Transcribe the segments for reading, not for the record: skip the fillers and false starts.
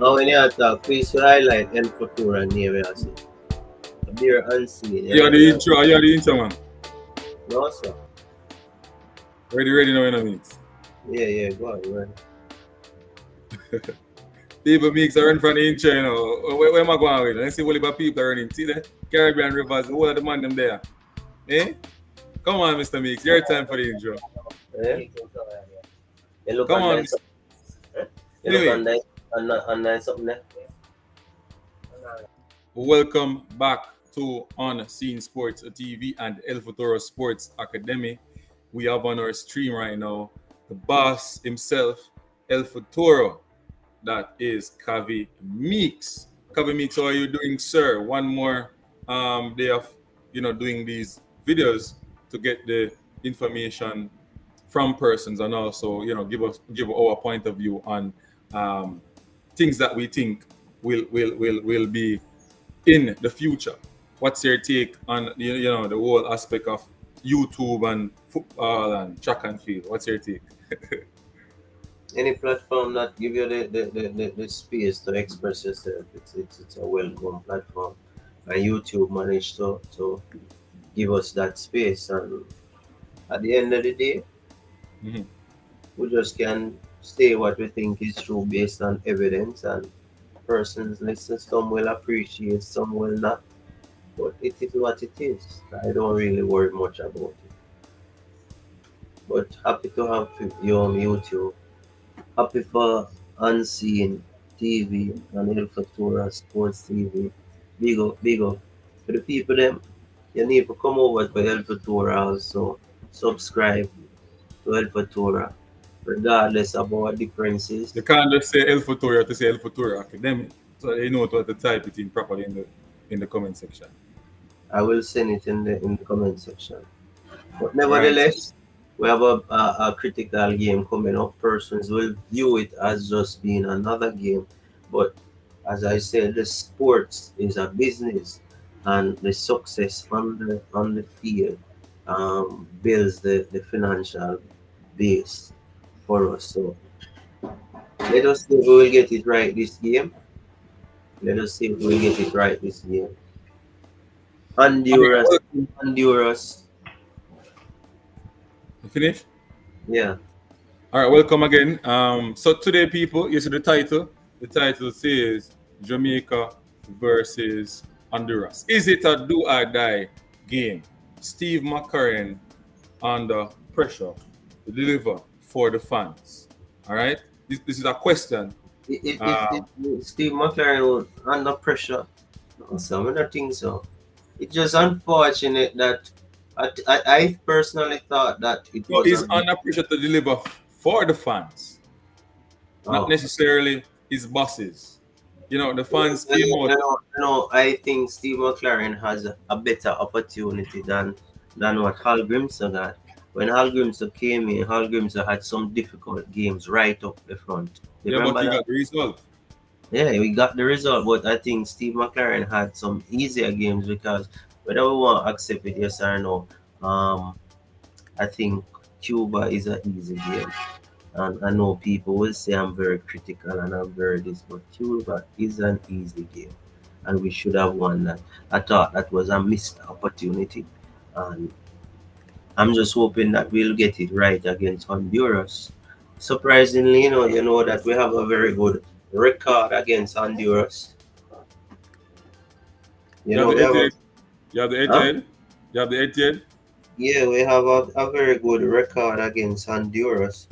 Now when you talk, please highlight El Futuro and name I see. Beer unseen. You are the intro, man. No, sir. Ready now in a minute. Yeah, go on, man. People mix are run from the intro, you know. Where am I going with? Let's see what about people are running. See the Caribbean rivers, all of the man them there. Eh? Come on, Mr. Mix. Your time for the intro. Eh? You look Come on. nice. You look on nice something there. Welcome back to On Scene Sports TV and El Futuro Sports Academy. We have on our stream right now the boss himself, El Futuro. That is Kavi Mix. Kavi Mix, how are you doing, sir? One more day of doing these videos to get the information from persons and also give our point of view on things that we think will be in the future. What's your take on the whole aspect of YouTube and football and track and field? What's your take? Any platform that give you the space to express yourself, it's a welcome platform. And YouTube managed to give us that space, and at the end of the day, we just can say what we think is true based on evidence, and persons listen. Some will appreciate, some will not. But it is what it is. I don't really worry much about it. But happy to have you on YouTube. Happy for Unseen TV and El Futuro Sports TV. Big up. For the people them, you need to come over to El Futuro also. Subscribe to El Futuro, regardless of our differences. You can't just say El Futuro to say El Futuro Academy. So they know what to type it in properly in the comment section. I will send it in the comment section. But nevertheless, we have a critical game coming up. Persons will view it as just being another game. But as I said, the sports is a business, and the success on the field builds the financial base for us. So let us see if we will get it right this game. Honduras. You finished? Yeah. All right, welcome again. So today, people, you see the title. The title says Jamaica versus Honduras. Is it a do or die game? Steve McClaren under pressure to deliver for the fans. All right, this is a question. Steve McClaren under pressure. So I don't think so. It's just unfortunate that I personally thought that it was. He's under pressure to deliver for the fans, not necessarily his bosses. The fans came out. I think Steve McClaren has a better opportunity than what Hal Grimson got. When Hal Grimson came in, Hal Grimson had some difficult games right up the front. But he got the result. Yeah, we got the result, but I think Steve McClaren had some easier games, because whether we want to accept it, yes or no, I think Cuba is an easy game. And I know people will say I'm very critical and I'm very this, but Cuba is an easy game, and we should have won that. I thought that was a missed opportunity, and I'm just hoping that we'll get it right against Honduras. Surprisingly, you know that we have a very good record against Honduras. You have the head? You have the 80th? Yeah, we have a very good record against Honduras.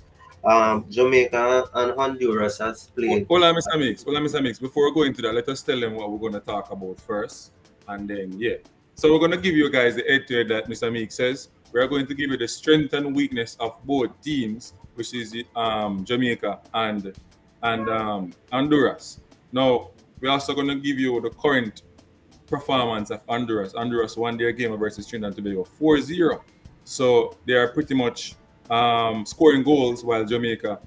Jamaica and Honduras has played. Hold on, Mr. Mix. Hold on, Mr. Mix. Before we go into that, let us tell them what we're going to talk about first. And then, yeah. So we're going to give you guys the head to head that Mr. Mix says. We're going to give you the strength and weakness of both teams, which is Jamaica and Honduras. Now, we're also going to give you the current performance of Honduras. Honduras won their game versus Trinidad and Tobago 4-0. So they are pretty much scoring goals while Jamaica,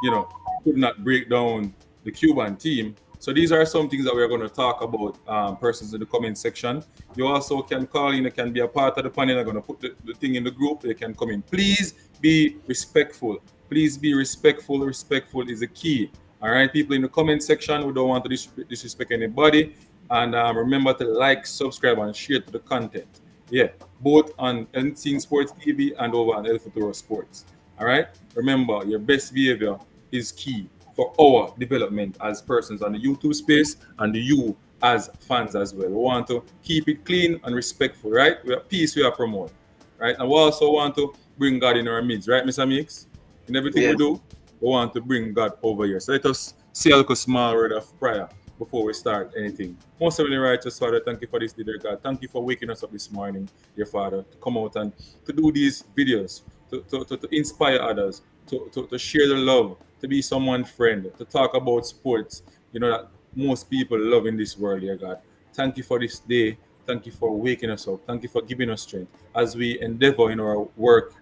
you know, could not break down the Cuban team. So these are some things that we're going to talk about, persons in the comment section. You also can call in, you can be a part of the panel. I'm going to put the thing in the group. They can come in. Please be respectful. Please be respectful. Respectful is the key. All right, people in the comment section, we don't want to disrespect anybody. And remember to like, subscribe, and share to the content. Yeah, both on Unseen Sports TV and over on El Futuro Sports. All right, remember your best behavior is key for our development as persons on the YouTube space and you as fans as well. We want to keep it clean and respectful, right? We are peace, we are promote, right? And we also want to bring God in our midst, right, Mr. Mix? In everything we Yeah, do, we want to bring God over here. So let us say a little small word of prayer before we start anything. Most heavenly righteous Father, thank you for this day, dear God. Thank you for waking us up this morning, dear Father, to come out and to do these videos, to inspire others, to share the love, to be someone's friend, to talk about sports, that most people love in this world, dear God. Thank you for this day. Thank you for waking us up. Thank you for giving us strength as we endeavor in our work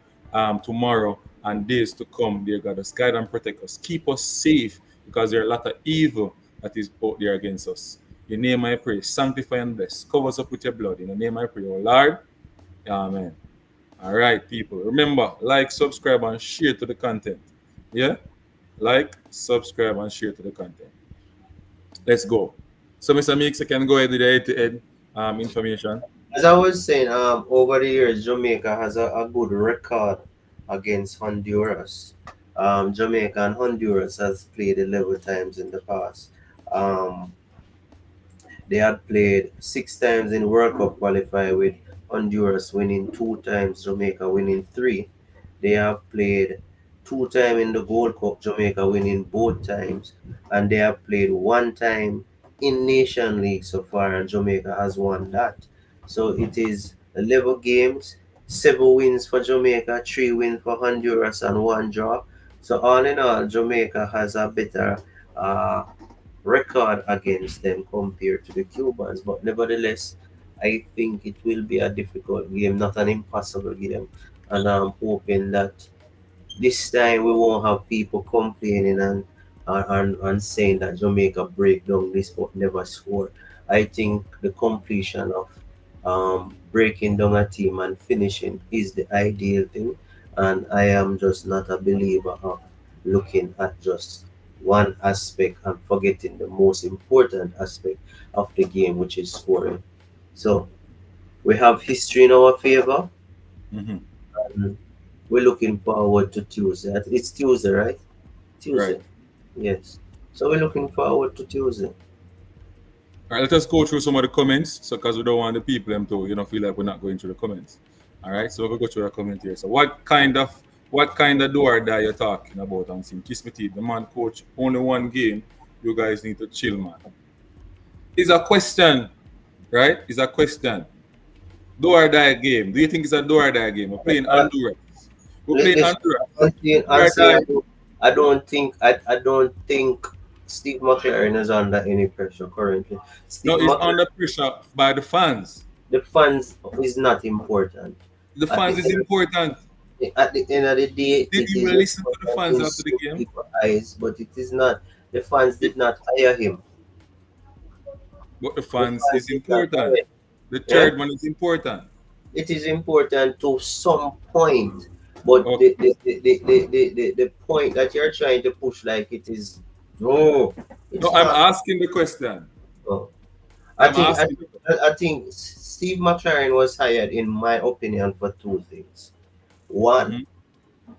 tomorrow and days to come, dear God. Us guide and protect us. Keep us safe because there are a lot of evil that is out there against us. In your name I pray. Sanctify and bless. Cover us up with your blood. In the name I pray, oh Lord. Amen. All right, people. Remember, like, subscribe, and share to the content. Yeah? Like, subscribe, and share to the content. Let's go. So, Mr. Mix, I can go ahead with the head-to-head information. as I was saying, over the years, Jamaica has a good record against Honduras. Jamaica and Honduras has played 11 times in the past. Um, They had played 6 times in World Cup qualify with Honduras winning 2 times, Jamaica winning three. They have played 2 times in the Gold Cup, Jamaica winning both times, and they have played 1 time in Nation League so far, and Jamaica has won that. So it is 11 games, 7 wins for Jamaica, 3 wins for Honduras, and 1 draw. So all in all, Jamaica has a better uh, record against them compared to the Cubans. But nevertheless, I think it will be a difficult game, not an impossible game. And I'm hoping that this time we won't have people complaining and saying that Jamaica break down this but never score. I think the completion of breaking down a team and finishing is the ideal thing. And I am just not a believer of looking at just one aspect and forgetting the most important aspect of the game, which is scoring. So we have history in our favor. Mm-hmm. And we're looking forward to Tuesday. It's Tuesday, right? Right. Tuesday. Yes. So we're looking forward to Tuesday. All right, let us go through some of the comments. So, because we don't want the people them to, feel like we're not going through the comments. All right, so we'll go through the comment here. So, what kind of do or die you're talking about? And saying, kiss me teeth, the man coach, only one game. You guys need to chill, man. It's a question, right? It's a question. Do or die game. Do you think it's a do or die game? We're playing Uh, Honduras. We're playing Listen, Honduras. Do or honestly, die. I don't think Steve McClaren is under any pressure currently. Steve No, it's McClaren, under pressure by the fans. the fans is not important. The At the fans is important. at the end of the day, Did it you is listen to the important fans in after the some game? people's eyes, but it is not. The fans did not hire him. But the The fans fans is did not important. hire him. The Yeah? third one is important. It is important to some point, but Okay. the point that you're trying to push like it is no, No, it's I'm not. asking the question. No. I I'm think I, asking. I think Steve McClaren was hired, in my opinion, for 2 things. One, Mhm.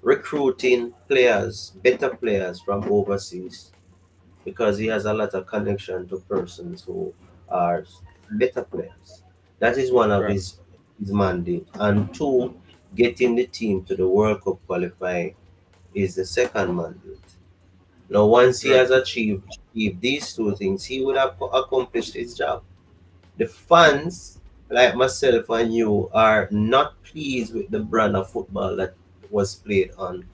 recruiting players, better players from overseas, because he has a lot of connection to persons who are better players. That is one of Right. his his mandate. And two, getting the team to the World Cup qualifying is the second mandate. Now, once he Right. has achieved these two things, he would have accomplished his job. The fans, like myself and you, are not pleased with the brand of football that was played on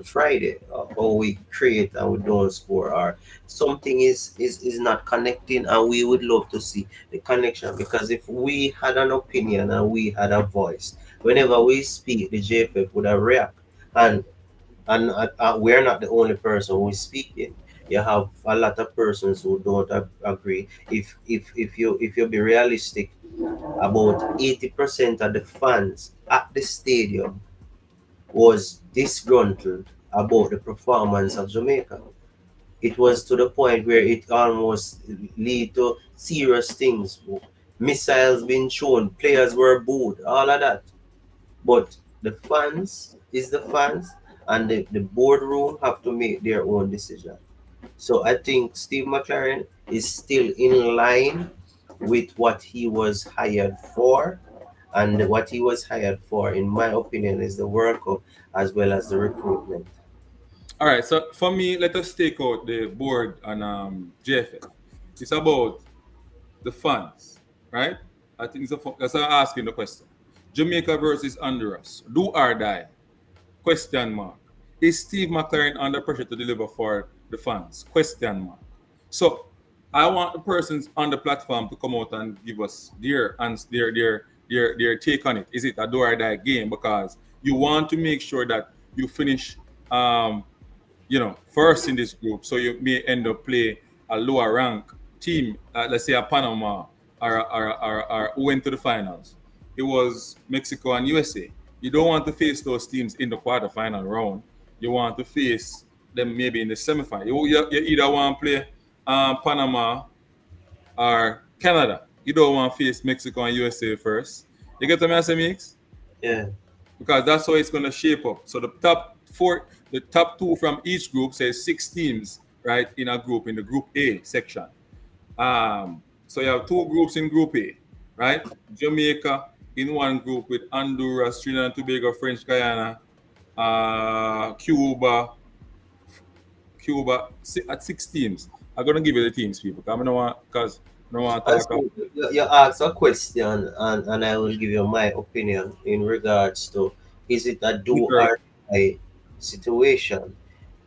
Friday. How we create and we don't score, or something is not connecting, and we would love to see the connection, because if we had an opinion and we had a voice, whenever we speak, the JFF would have react. And we're not the only person who is speaking. You have a lot of persons who don't agree. If you be realistic, about 80% of the fans at the stadium was disgruntled about the performance of Jamaica. It was to the point where it almost lead to serious things. Missiles being shown, players were booed, all of that. But the fans is the fans, and the boardroom have to make their own decision. So I think Steve McClaren is still in line with what he was hired for. And what he was hired for, in my opinion, is the World Cup as well as the recruitment. All right. So for me, let us take out the board and JFF. It's about the fans, right? I think that's why I'm asking the question. Jamaica versus Honduras. Do or die? Question mark. Is Steve McClaren under pressure to deliver for the fans? Question mark. So I want the persons on the platform to come out and give us their take on it. Is it a do or die game? Because you want to make sure that you finish um, first in this group, so you may end up play a lower rank team, let's say a Panama or who went to the finals. It was Mexico and USA. You don't want to face those teams in the quarterfinal round. You want to face them maybe in the semifinal. You either want to play Panama or Canada. You don't want to face Mexico and USA first. You get the message, mix? Yeah. Because that's how it's going to shape up. So the top two from each group, says 6 teams, right, in a group in the Group A section. So you have two groups in Group A, right? Jamaica in one group with Honduras, Trinidad and Tobago, French Guyana, Cuba at 6 teams. I'm gonna give you the teams, people. Because I don't want to And talk. so you ask a question, and I will give you my opinion in regards to, is it a do Early. or die situation?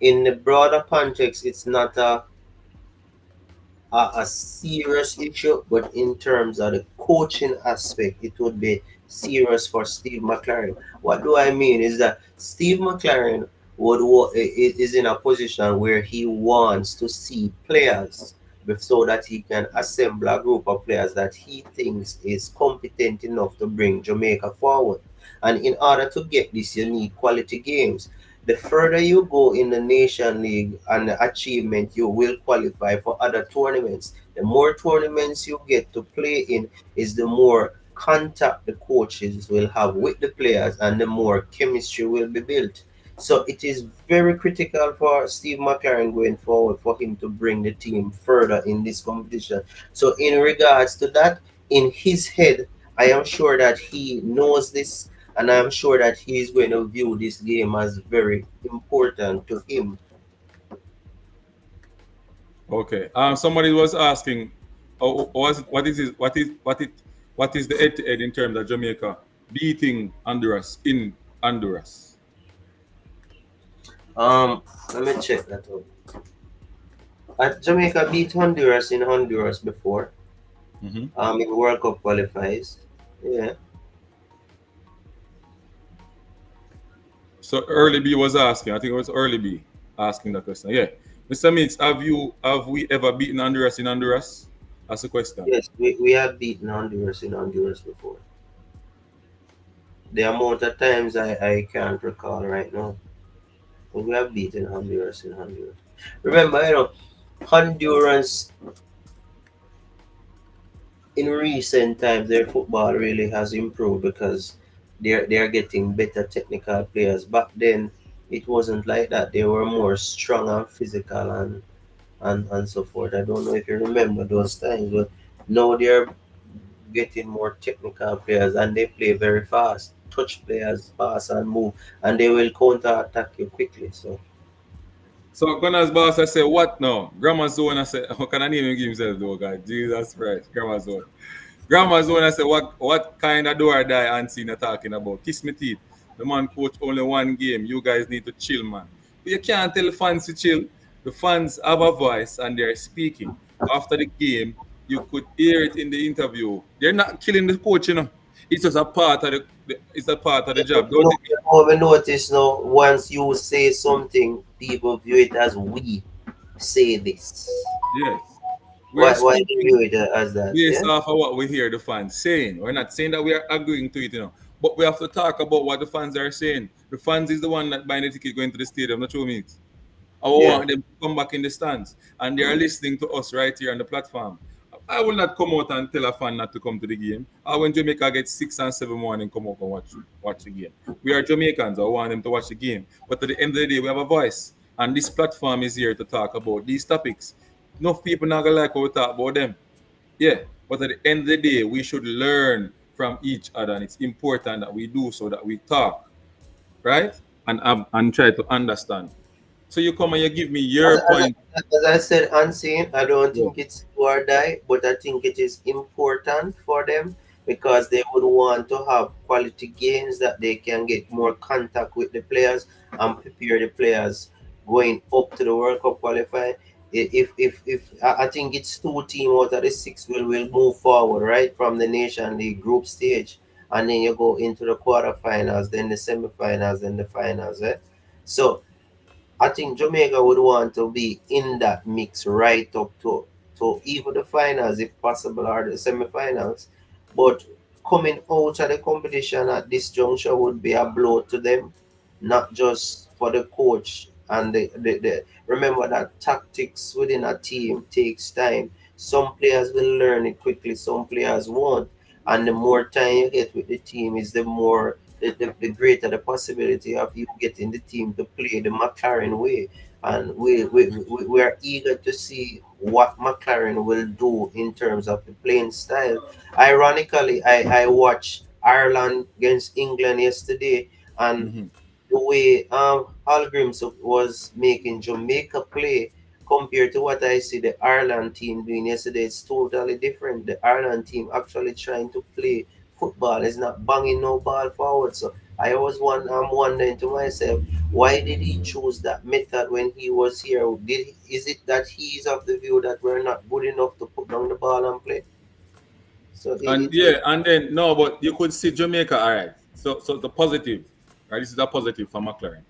In the broader context, it's not a serious issue, but in terms of the coaching aspect, it would be serious for Steve McClaren. What do I mean is that Steve McClaren is in a position where he wants to see players so that he can assemble a group of players that he thinks is competent enough to bring Jamaica forward. And in order to get this, you need quality games. The further you go in the Nation League and the achievement, you will qualify for other tournaments. The more tournaments you get to play in, is the more contact the coaches will have with the players, and the more chemistry will be built. So it is very critical for Steve McClaren going forward for him to bring the team further in this competition. So in regards to that, in his head, I am sure that he knows this, and I'm sure that he's going to view this game as very important to him. Okay. Somebody was asking, what is the head-to-head in terms of Jamaica beating Honduras in Honduras? Let me check that out. Jamaica beat Honduras in Honduras before. Mm-hmm. In World Cup qualifiers. Yeah. So Early B was asking. I think it was Early B asking that question. Yeah, Mr. Mix, have we ever beaten Honduras in Honduras? That's the question. Yes, we have beaten Honduras in Honduras before. The amount of times I can't recall right now. But we have beaten Honduras in Honduras. Remember, Honduras in recent times, their football really has improved because they're getting better technical players. Back then, it wasn't like that. They were more strong and physical, and so forth. I don't know if you remember those times, but now they're getting more technical players, and they play very fast. Touch players pass and move, and they will counter attack you quickly. So So Gunner's boss, I say, what now? Grammar zone, I say, how can I name him give himself though, God? Jesus Christ, grammar zone. Grammar zone, I say, what kind of do or die unseen are talking about? Kiss me teeth. The man coach only one game. You guys need to chill, man. But you can't tell the fans to chill. The fans have a voice and they're speaking. After the game, you could hear it in the interview. They're not killing the coach, you know. It's just a part of it's a part of the job. Don't think we notice now, once you say something, people view it as we say this. yes. We are Why do speaking you view it as that? based Yeah, off of what we hear the fans saying. We're not saying that we are agreeing to it, you know. But we have to talk about what the fans are saying. The fans is the one that buying the ticket going to the stadium, not you me. I yeah. want them to come back in the stands. And they are listening to us right here on the platform. I will not come out and tell a fan not to come to the game. I when Jamaica gets 6 and 7 morning, come out and watch the game. We are Jamaicans. I want them to watch the game. But at the end of the day, we have a voice. And this platform is here to talk about these topics. Enough people not gonna like what we talk about them. Yeah, but at the end of the day, we should learn from each other, and it's important that we do so that we talk, right? And try to understand. So you come and you give me As, your as, point. as I said, unseen, I don't Yeah. think it's do or die, but I think it is important for them because they would want to have quality games that they can get more contact with the players and prepare the players going up to the World Cup qualifying. I think it's two teams out of the six will move forward, right, from the Nation League group stage, and then you go into the quarterfinals, then the semifinals, then the finals, eh? So I think Jamaica would want to be in that mix right up to even the finals if possible or the semi-finals. But coming out of the competition at this juncture would be a blow to them, not just for the coach and the remember that tactics within a team takes time. Some players will learn it quickly, some players won't. And the more time you get with the team is the greater the possibility of you getting the team to play the McLaren way. And we are eager to see what McLaren will do in terms of the playing style. Ironically, I watched Ireland against England yesterday, and Mhm. the way Hallgrims was making Jamaica play compared to what I see the Ireland team doing yesterday, it's totally different. The Ireland team actually trying to play football, is not banging no ball forward. So I'm wondering to myself, why did he choose that method when he was here? Is it that he is of the view that we're not good enough to put down the ball and play? So And it yeah, and then no, but you could see Jamaica, all right. So the positive, right? This is a positive for McLaren,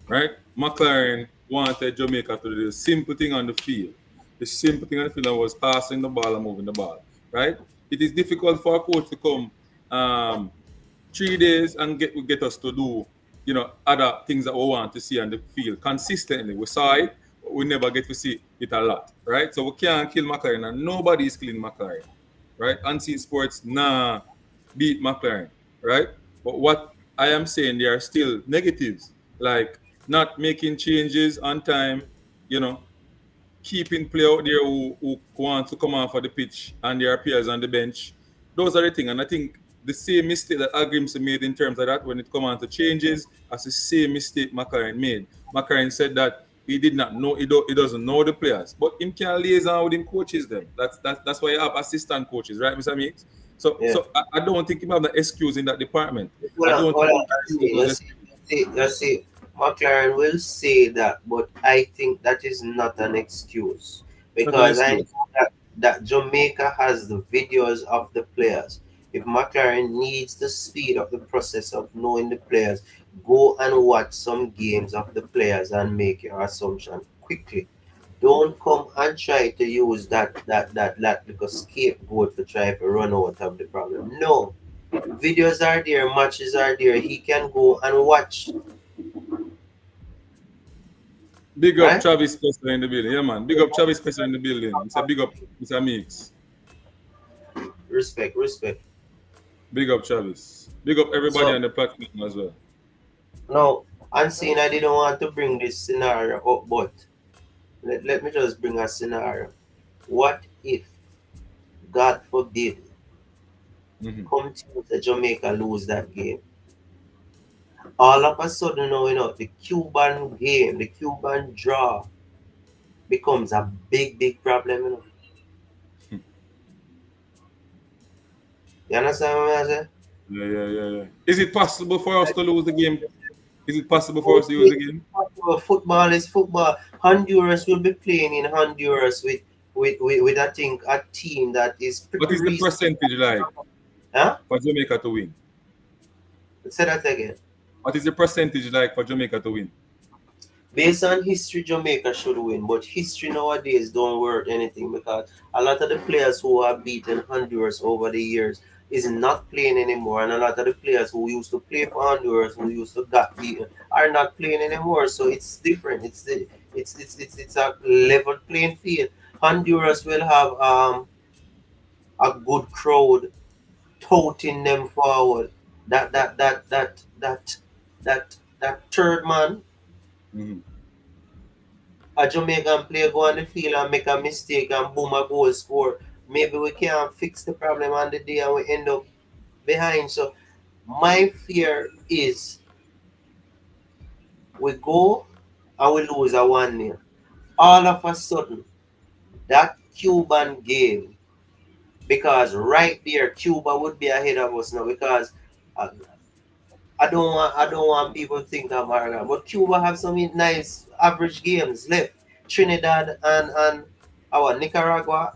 right? McLaren wanted Jamaica to do the simple thing on the field. The simple thing on the field was passing the ball and moving the ball, right? It is difficult for a coach to come 3 days and get us to do, other things that we want to see on the field consistently. We saw it, but we never get to see it a lot, right? So we can't kill McLaren, and nobody is killing McLaren, right? Unseen Sports, nah, beat McLaren, right? But what I am saying, there are still negatives, like not making changes on time, you know, keeping play out there who want to come off of the pitch and their peers on the bench. Those are the things. And I think the same mistake that Agrimson made in terms of that when it comes on to changes, as the same mistake McLaren made. McLaren said that he did not know, he doesn't know the players, but him can liaison with him coaches them. That's why you have assistant coaches, right, Mr. Meeks? So yeah. so I don't think him have the excuse in that department. Hold I on, don't hold think on. he use those excuses. You see, McLaren will say that, but I think that is not an excuse Not an because I excuse. know that Jamaica has the videos of the players. If McLaren needs to speed up the process of knowing the players, go and watch some games of the players and make your assumption quickly. Don't come and try to use that because scapegoat to try to run out of the problem. No, videos are there, matches are there. He can go and watch, Big up right? Travis Spencer in the building. Yeah, man. Big up Travis Spencer in the building. It's a big up Mr. Mix. Respect, respect. Big up Travis. Big up everybody So on the platform as well. now, unseen, I didn't want to bring this scenario up, but let me just bring a scenario. What if, God forbid, Mm-hmm. come to Jamaica lose that game. All of a sudden now, the Cuban game, the Cuban draw becomes a big problem. You understand what I say? Yeah, yeah, yeah, yeah. Is it possible for us Like, to lose the game? Is it possible for us to lose okay, the game? football is football. Honduras will be playing in Honduras with I think a team that is What pretty is the reasonable. percentage like Huh? for Jamaica to win? Say that again. What is the percentage like for Jamaica to win? Based on history, Jamaica should win, but history nowadays don't worth anything because a lot of the players who have beaten Honduras over the years is not playing anymore, and a lot of the players who used to play for Honduras, who used to got beaten, are not playing anymore. So it's different. It's a level playing field. Honduras will have a good crowd toting them forward. That that that that that that third man, Mm-hmm. a Jamaican player go on the field and make a mistake and boom, a goal score. Maybe we can't fix the problem on the day and we end up behind. So my fear is we go and we lose a 1-0. All of a sudden, that Cuban game, because right there Cuba would be ahead of us now because uh, I don't want people to think I'm arrogant, but Cuba have some nice average games left. Trinidad and our Nicaragua,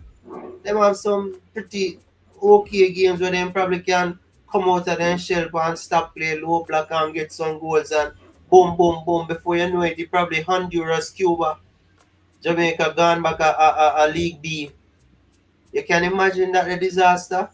them have some pretty okay games where them probably can come out of their shell and stop play low block and get some goals and boom boom boom before you know it, you probably Honduras, Cuba, Jamaica gone back a League B. You can imagine that a disaster?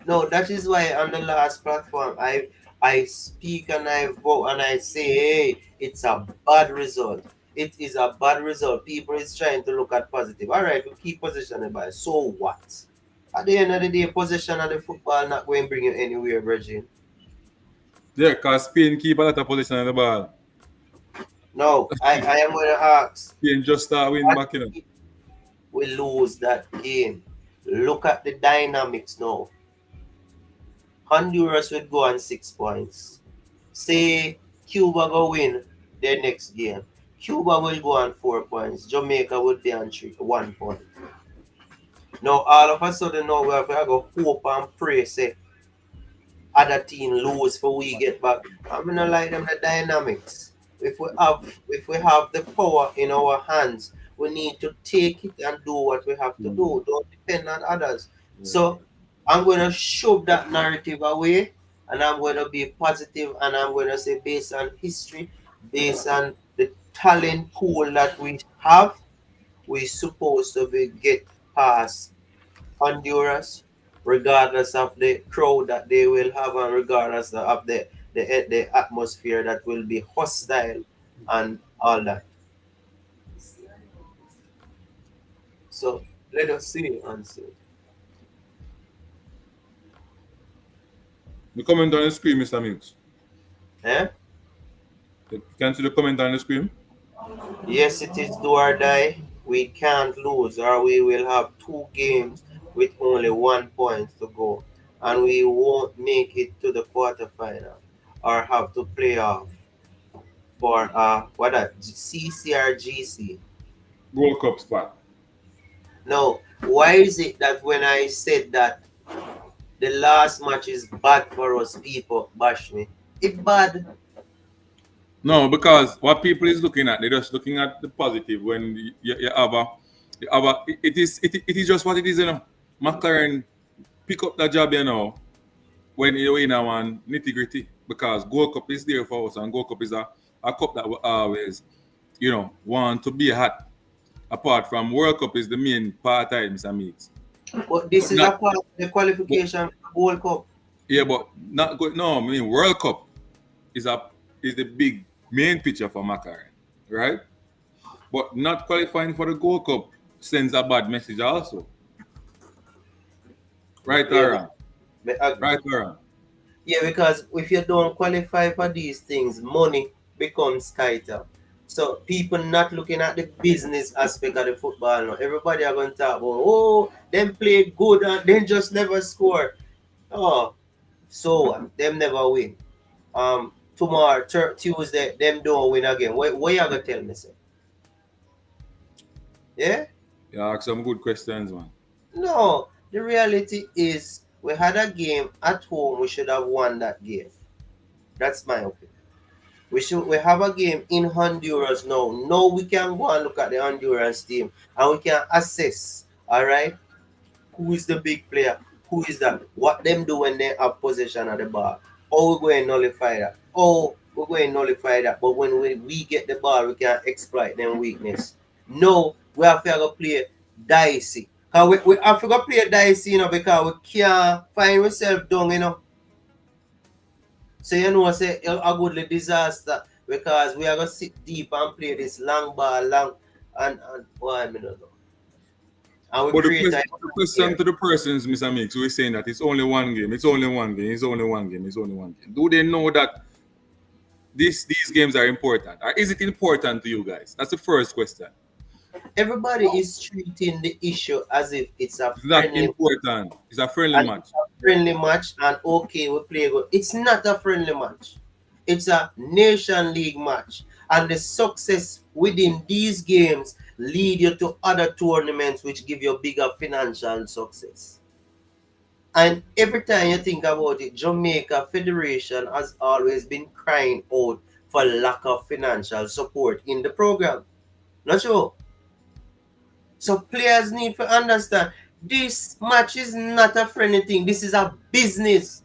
No, that is why on the last platform I speak and I vote and I say, hey, it's a bad result. It is a bad result. People is trying to look at positive. All right, we keep positioning by. So what? At the end of the day, position of the football not going to bring you anywhere, Virgin. Yeah, because Spain keep a lot of possession of the ball. No, I am going to ask, Spain just start win what back, you know. if we lose that game? Look at the dynamics now. Honduras would go on 6 points. Say Cuba go win their next game. Cuba will go on 4 points. Jamaica would be on 1 point. Now all of a sudden now we have to go hope and pray say other team lose for we get back. I'm gonna like them the dynamics. If we have the power in our hands, we need to take it and do what we have to Mm. do. Don't depend on others. Yeah. So I'm gonna shove that narrative away and I'm gonna be positive and I'm gonna say based on history, based on the talent pool that we have, we're supposed to be get past Honduras, regardless of the crowd that they will have and regardless of the atmosphere that will be hostile and all that. So let us see and see. The comment on the screen, Mr. Mills. Eh? You can see the comment on the screen. Yes, it is do or die. We can't lose, or we will have 2 games with only 1 point to go, and we won't make it to the quarterfinal or have to play off for what that CCRGC. World Cup spot. Now, why is it that when I said that the last match is bad for us, people bash me? It's bad. No, because what people is looking at, they're just looking at the positive. When you have a, it is just what it is, you know. McLaren pick up that job, you know, when you in one nitty gritty. Because Gold Cup is there for us, and Gold Cup is a cup that we always, want to be hot. Apart from World Cup is the main part time, Mr. Meeks. But this is a Not, part of the but, qualification for the World Cup. yeah, but not good. No, I mean World Cup is the big main picture for McLaren, right? But not qualifying for the Gold Cup sends a bad message also. Right Yeah, or wrong? me agree. Right or wrong? Yeah, because if you don't qualify for these things, money becomes tighter. So people not looking at the business aspect of the football now. Everybody are going to talk about, oh, them play good and then just never score. Oh, so them never win. Tomorrow, Tuesday, them don't win again. What you gonna tell me, say? Yeah? You ask some good questions, man. No. The reality is we had a game at home, we should have won that game. That's my opinion. We have a game in Honduras now. Now we can go and look at the Honduras team and we can assess, all right, who is the big player, who is that, what them do when they have possession of the ball, how we going to nullify that, how we going to nullify that. But when we get the ball, we can exploit them weakness. No, we have to go play dicey. Cause we have to go play dicey, because we can't find ourselves down, So you know, say a goodly disaster because we are gonna sit deep and play this long ball, long and 1 minute. And we But create a the question here. to the persons, Mr. Mix, who is saying that it's only one game, it's only one game, it's only one game, it's only one game. Do they know that these games are important? Or is it important to you guys? That's the first question. Everybody is treating the issue as if it's a It's not friendly important. It's a friendly and match. it's a friendly match and okay we play good. It's not a friendly match. It's a Nation League match. And the success within these games lead you to other tournaments which give you bigger financial success. And every time you think about it, Jamaica Federation has always been crying out for lack of financial support in the program. Not sure. So players need to understand this match is not a friendly thing. This is a business.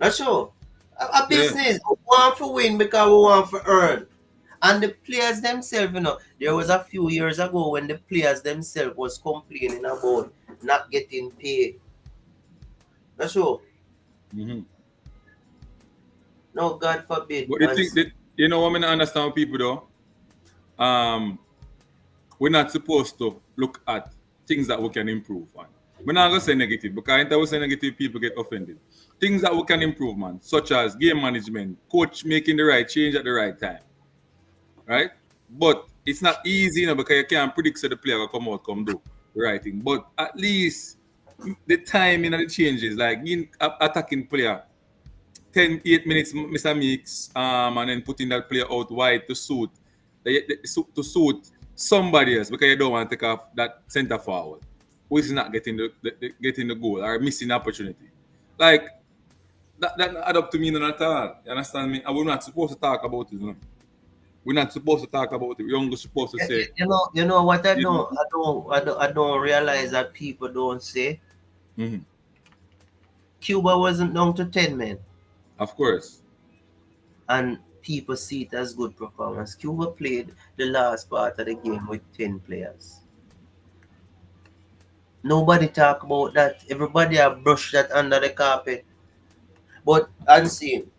Not sure. A Yeah. business. We want to win because we want to earn. And the players themselves, there was a few years ago when the players themselves was complaining about not getting paid. Not sure. Mm-hmm. No, God forbid, But the man. thing that you know what I mean, I understand with people though. Um, we're not supposed to look at things that we can improve on. We're not gonna say negative because if we say negative, people get offended. Things that we can improve, man, such as game management, coach making the right change at the right time, right? But it's not easy, because you can't predict so the player will come out, come do the right thing. But at least the timing of the changes, like being attacking player 8 minutes, Mr. Mix, and then putting that player out wide to suit somebody else because you don't want to take off that centre forward who is not getting getting the goal or missing opportunity. Like that not add up to me none at all. You understand me? And we're not supposed to talk about it. We're not supposed to talk about it. We're only supposed to say, You know what I you know, don't, I don't, I don't, I don't realize that people don't say. mhm, Cuba wasn't down to 10 men, of course. and people see it as good performance. Cuba played the last part of the game with 10 players. Nobody talk about that. Everybody have brushed that under the carpet. But unseen,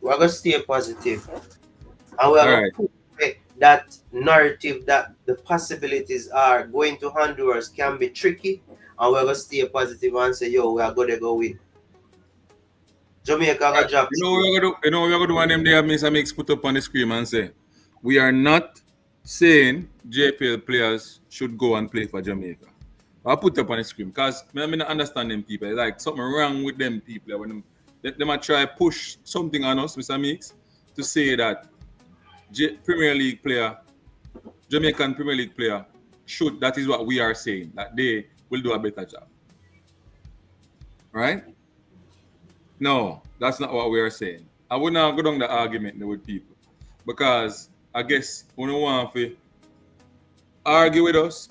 we're gonna stay positive, and we're All gonna right. put away that narrative that the possibilities are going to Honduras can be tricky, and we're gonna stay positive and say, yo, we are gonna go win. Jamaica Right. gonna drop You know what three. we're gonna do? You know what we're gonna do when them there Mr. Mix put up on the screen and say, we are not saying JPL players should go and play for Jamaica. I put up on the screen because I mean, I understand them people. Like something wrong with them people when them might try push something on us, Mr. Mix, to say that Premier League player, Jamaican Premier League player should, that is what we are saying, that they will do a better job. Right? No, that's not what we are saying. I would not go down the argument with people because I guess when you want to argue with us,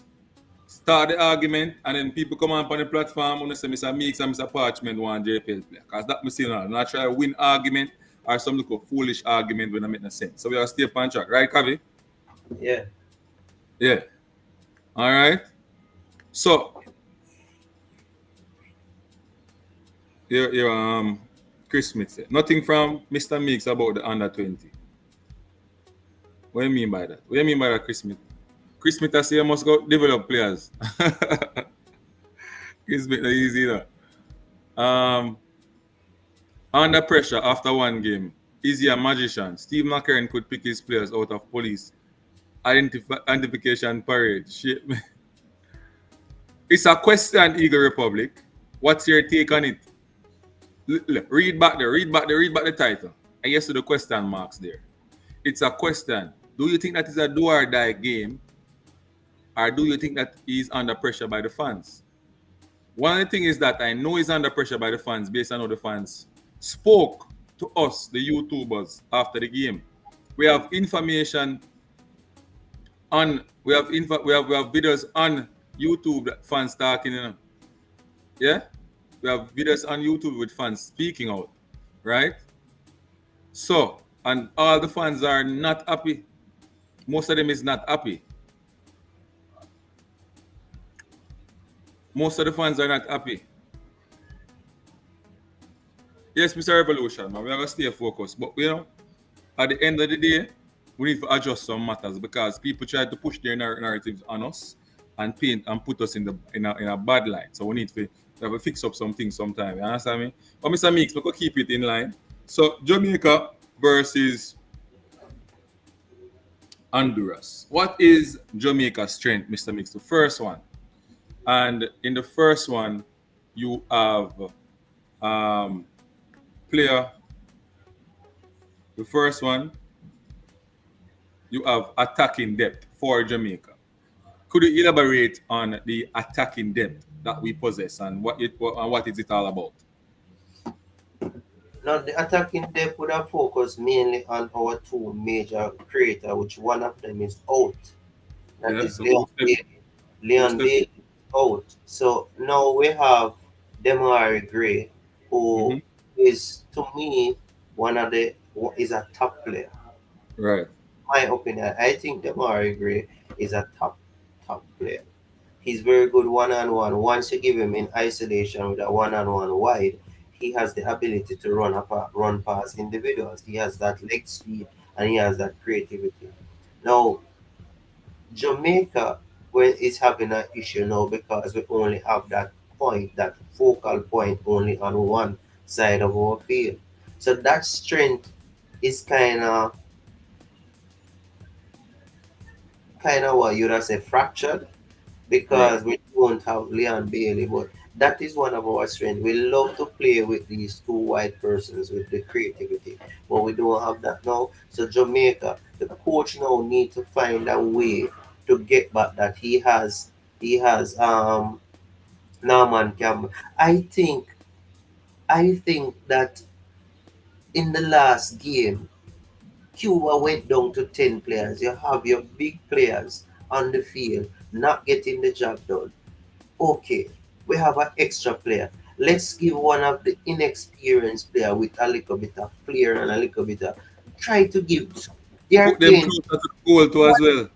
start the argument, and then people come on the platform and say Mr. Meeks and Mr. Parchment want JPL player. Because that me saying, I'm not try to win argument or some little foolish argument when I make no sense. So we are stay on track, right, Kavi? Yeah. Yeah. All right. So Chris Smith said nothing from Mr. Meeks about the under 20. What do you mean by that? What do you mean by that, Chris Smith? Chris Smith has say must go develop players. Chris Smith is easy, Under pressure after one game. Is he a magician? Steve McClaren could pick his players out of police identification parade. Shit. It's a question, Eagle Republic. What's your take on it? Read back there, read back the title. I guess to the question marks there. It's a question. Do you think that is a do or die game, or do you think that he's under pressure by the fans? One of the things is that I know he's under pressure by the fans based on how the fans spoke to us, the YouTubers, after the game. We have information on we have videos on YouTube that fans talking, yeah? We have videos on YouTube with fans speaking out, right? So, and all the fans are not happy. Most of them is not happy. Most of the fans are not happy. Yes, Mr. Revolution, man, we have to stay focused. But at the end of the day, we need to adjust some matters because people try to push their narratives on us and paint and put us in a bad light. So we have to fix up some things sometime. You understand me? But Mr. Meeks, we could keep it in line. So Jamaica versus Honduras. What is Jamaica's strength, Mr. Meeks? The first one. And in the first one, you have player. The first one, you have attacking depth for Jamaica. Could you elaborate on the attacking depth that we possess and what is it all about? Now, the attacking depth would have focused mainly on our two major creators, which one of them is out. That Yeah. is So Leon Bailey. who Leon step Bailey is out. So now we have Demari Gray, mm-hmm. who is, to me, is a top player. Right. My opinion, I think Demari Gray is a top player. He's very good one on one. Once you give him in isolation with a one on one wide, he has the ability to run past individuals. He has that leg speed and he has that creativity. Now, Jamaica is having an issue now because we only have that focal point only on one side of our field. So that strength is kind of what you'd have say fractured Right. because we don't have Leon Bailey, but that is one of our strengths. We love to play with these two white persons with the creativity, but we don't have that now. So Jamaica, the coach now need to find a way to get back that he has Norman Campbell. I think that in the last game, Cuba went down to 10 players. You have your big players on the field not getting the job done. Okay, we have an extra player. Let's give one of the inexperienced player with a little bit of flair and a little bit of try to give. They are Put them playing. closer to the goal too as well.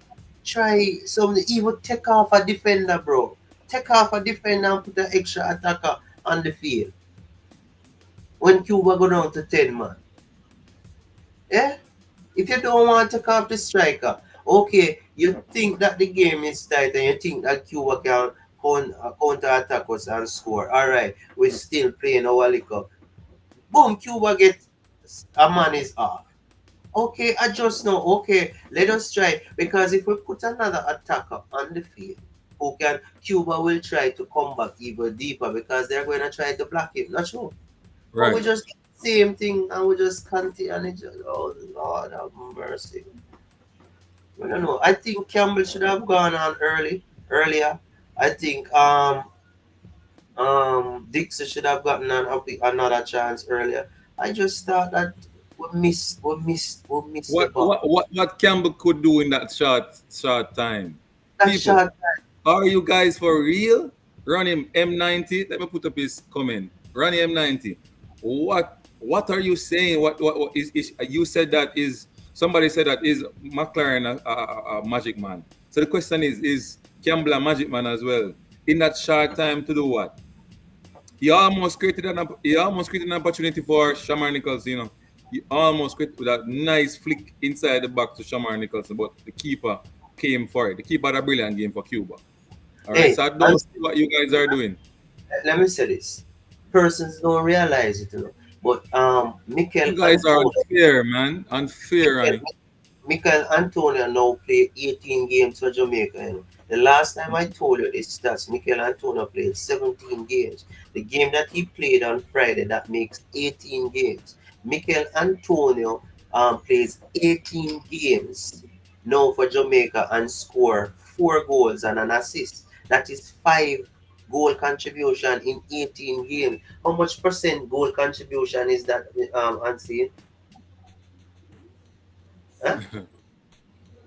Try some even take off a defender, bro. Take off a defender and put an extra attacker on the field. When Cuba go down to 10 man. Yeah? If you don't want to take off the striker, okay, you think that the game is tight and you think that Cuba can counter attack us and score. All right, we're still playing our liquor. Boom, Cuba gets a man is off. Okay, adjust now. Okay, let us try because if we put another attacker on the field, who can Cuba will try to come back even deeper because they're going to try to block him. Not sure. But we Right. just same thing and we just continue and it just oh Lord have mercy. I don't know. I think Campbell should have gone on earlier. I think Dixon should have gotten another chance earlier. I just thought that we missed the What ball. what what what Campbell could do in that short time? That People, shot are you guys for real? Run him M90. Let me put up his comment. Run him M90. What are you saying? What is you said that is somebody said that is McLaren a magic man. So the question is Campbell a magic man as well? In that short time to do what? He almost created an opportunity for Shamar Nicholson. He almost created with that nice flick inside the back to Shamar Nicholson, but the keeper came for it. The keeper had a brilliant game for Cuba. All right, hey, so I and don't see what you guys are doing. let me say this. Persons don't realize it, you know. But Mikel You guys are Antonio, unfair, man. Unfair, Mikel, Ronnie. Mikel Antonio now played 18 games for Jamaica. You know. The last time I told you this stats, Mikel Antonio played 17 games. The game that he played on Friday, that makes 18 games. Mikel Antonio plays 18 games now for Jamaica and score 4 goals and an assist. That is 5 goal contribution in 18 games. How much percent goal contribution is that, Ansi? Huh?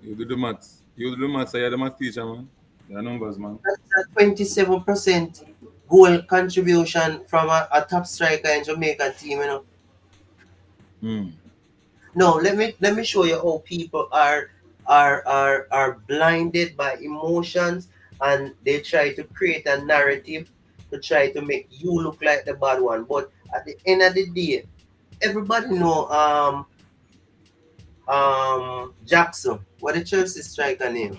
You do the maths. You do the maths. You're the math teacher, man. Your numbers, man. That's a 27% goal contribution from a top striker in Jamaican team, you know. Hmm. No, let me show you how people are blinded by emotions, and they try to create a narrative to try to make you look like the bad one. But at the end of the day, everybody know Jackson. What the Chelsea striker name?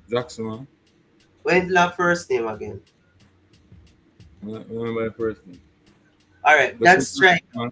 Jackson, man. When's that first name again? Remember my first name. Alright, But that you, striker. man.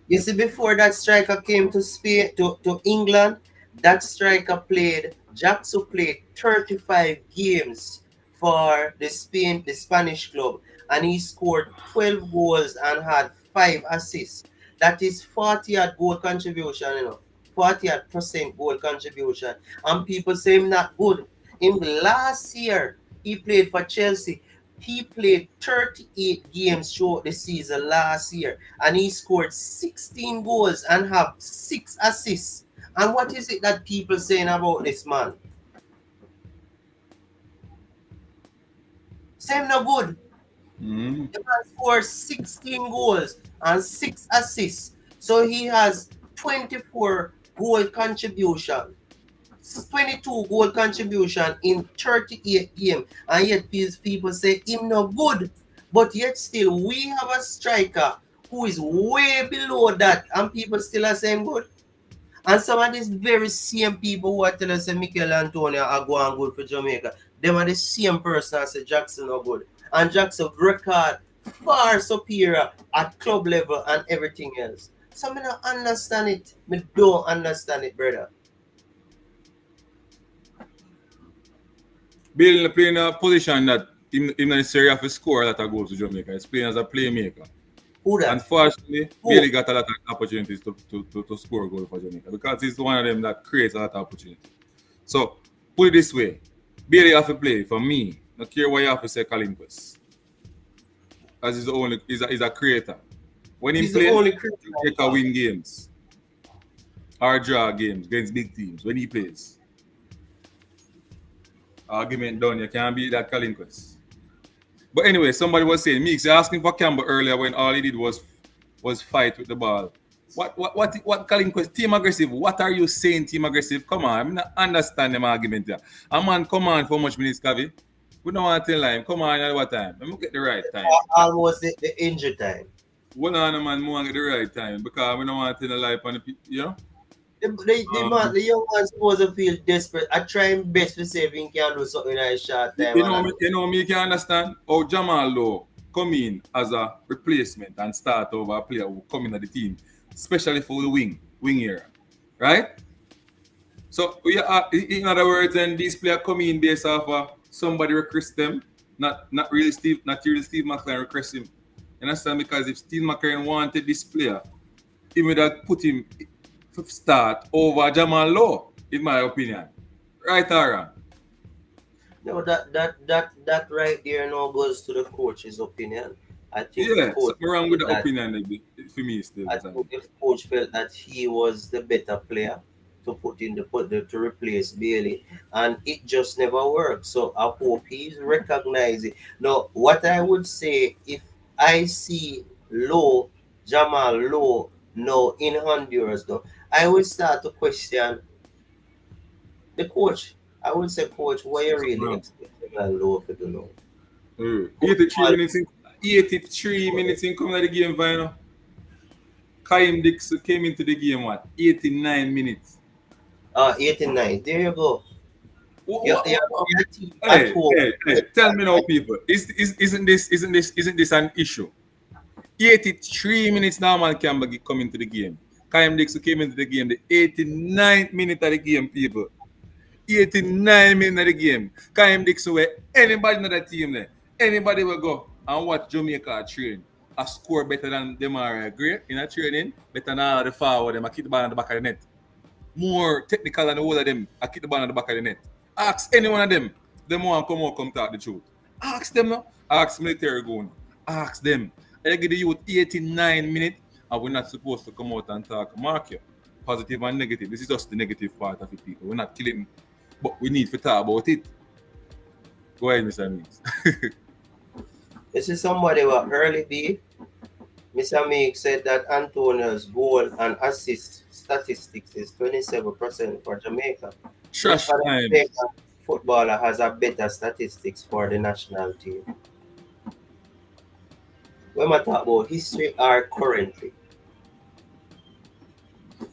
You see, before that striker came to Spain, to England, that striker played, Jackson played 35 games for the Spanish club, and he scored 12 goals and had 5 assists. That is 40 at goal contribution, 40% goal contribution. And people say him not good. In the last year, he played for Chelsea. He played 38 games throughout the season last year, and he scored 16 goals and have 6 assists. And what is it that people saying about this man? Same no good. Hmm. The man scored 16 goals and 6 assists. So he has 24 goal contribution. 22 goal contribution in 38 games, and yet these people say him no good. But yet still we have a striker who is way below that, and people still are saying good. And some of these very same people who are telling us Mikel Antonio are going good for Jamaica, them are the same person that say Jackson are good. And Jackson record far superior at club level and everything else. So I don't understand it. Me don't understand it, brother. Bill playing a position that him not necessarily have to score a lot of goals to Jamaica. He's playing as a playmaker. Who that? Unfortunately, Who? Bailey got a lot of opportunities to score a goal for Jamaica because he's one of them that creates a lot of opportunity. So put it this way, Bailey have to play for me. Not care what you have to say Colin Quest. As he's a creator. When he He's the play, only Christian. Jamaica win games or draw games against big teams when he plays. Argument done, you can't beat that Colin Quest. But anyway, somebody was saying, Meeks, you're asking for Campbell earlier when all he did was fight with the ball. What Colin Quest? Team aggressive. What are you saying, team aggressive? Come on, I'm not understand them argument there. A man, come on for much minutes, Kavi. We don't want to tell him. Come on at what time? Let me get the right time. Almost the injury time. One on man, more get the right time because we don't want to tell a lie on the people, you know? The young man supposed to feel desperate. I try my best to see if he can do something in a short time. You can understand how Jamal Lowe come in as a replacement and start over a player who come in at the team, especially for the wing area, right? So we are, in other words, then these players come in based off somebody request them, not really Steve McClaren request him. You understand? Because if Steve McClaren wanted this player, he would have put him start over Jamal Lowe, in my opinion. Right or wrong? No, that right there now goes to the coach's opinion. I think the Yeah, coach something wrong with felt the that opinion for me still. I think the coach felt that he was the better player to to replace Bailey, and it just never worked. So I hope he's recognizing. Now, what I would say, if I see Jamal Low no in Honduras, though, I will start to question the coach. I would say, coach, what you Something really wrong. expect Jamal Low to do now? Coach, 83 minutes in 83 minutes in coming to the game final. Kaim Dix came into the game what? 89 minutes. 89. There you go. What, Your, what, your, what, what? your team at Hey, home. hey, hey, tell me now, people. Isn't this an issue? 83 minutes now, man, can come into the game. Kaim Dixon came into the game the 89th minute of the game, people. 89 minutes of the game. Kaim Dixon, where anybody in the team there, anybody will go and watch Jamaica train. A score better than them are great in a training, better than all the forward, them, I keep the ball on the back of the net. More technical than all of them, I keep the ball on the back of the net. Ask any one of them want to come out, come talk the truth. Ask them now. Ask military going. Ask them. I give the youth 89 minutes and we're not supposed to come out and talk mark you. Positive and negative. This is just the negative part of it, people. We're not killing, but we need to talk about it. Go ahead, Mr. Meeks. This is somebody what early B. Mr. Meek said that Antonio's goal and assist statistics is 27% for Jamaica. Trash time. Jamaica footballer has a better statistics for the national team. When we talk about history or currently,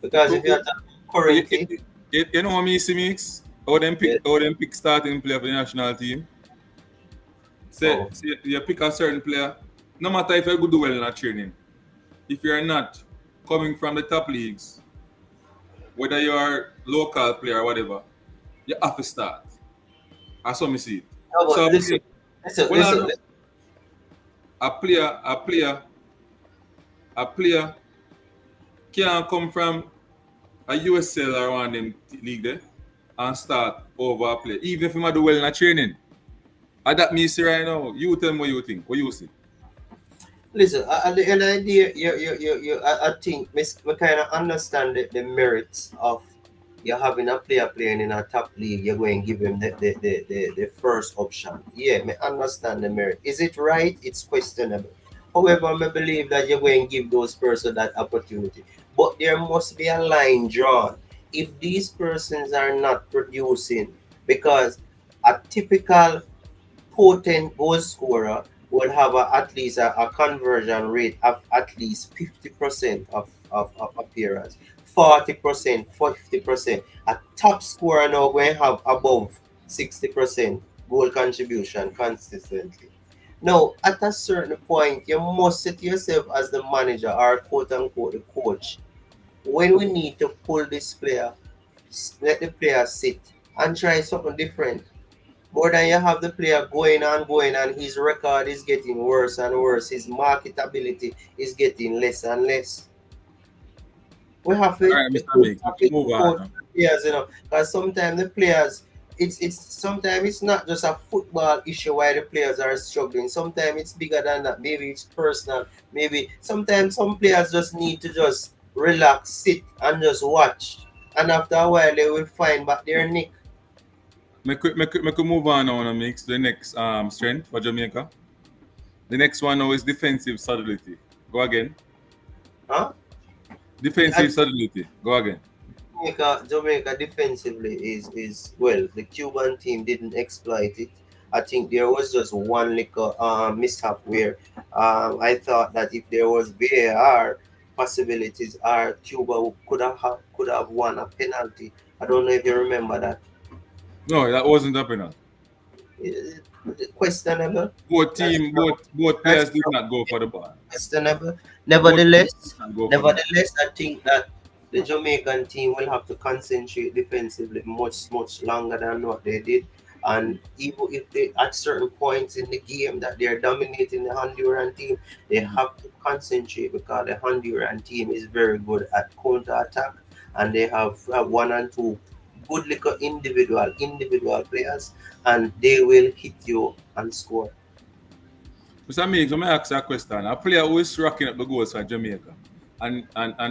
because if you are talking currently, you know what I see, Meeks? How them pick starting player for the national team. Say you pick a certain player, no matter if you go do well in a training, if you're not coming from the top leagues, whether you are local player or whatever, you have to start. I saw me see it. no, So listen, a player can come from a USL or one of them league there and start over a play, even if you might do well in a training. And that means right now, you tell me what you think, what you see. listen. At the end of the day, I think we kind of understand the merits of you having a player playing in a top league. You're going to give him the first option. Yeah, I understand the merit. Is it right? It's questionable. However, I believe that you're going to give those persons that opportunity. But there must be a line drawn. If these persons are not producing, because a typical potent goal scorer will have at least a conversion rate of at least 50% of appearance, 40%, 50%. A top scorer now going to have above 60% goal contribution consistently. Now, at a certain point, you must set yourself as the manager or quote unquote the coach. When we need to pull this player, let the player sit and try something different. More than you have the player going and his record is getting worse and worse. His marketability is getting less and less. We have All to right, Mr. Meeks, move on coach now. players, because sometimes the players, it's sometimes it's not just a football issue why the players are struggling. Sometimes it's bigger than that. Maybe it's personal. Maybe sometimes some players just need to just relax, sit, and just watch. And after a while, they will find back their nick. Make we move on now, Meeks, the next strength for Jamaica. The next one now is defensive solidity. Go again. Huh? Defensive solidity. Go again. Jamaica defensively is well. The Cuban team didn't exploit it. I think there was just one little mishap where I thought that if there was VAR possibilities, Cuba could have won a penalty. I don't know if you remember that. No, that wasn't a penalty. Eh, Questionable. Both That's players did not go for the ball. questionable. Both players Nevertheless, did not go for the ball. nevertheless, I think that the Jamaican team will have to concentrate defensively much longer than what they did. And even if they at certain points in the game that they're dominating the Honduran team, they have to concentrate because the Honduran team is very good at counter attack and they have one and two good little individual players and they will hit you and score. Mr. Meeks, let me ask you a question. A player who is racking up the goals for Jamaica and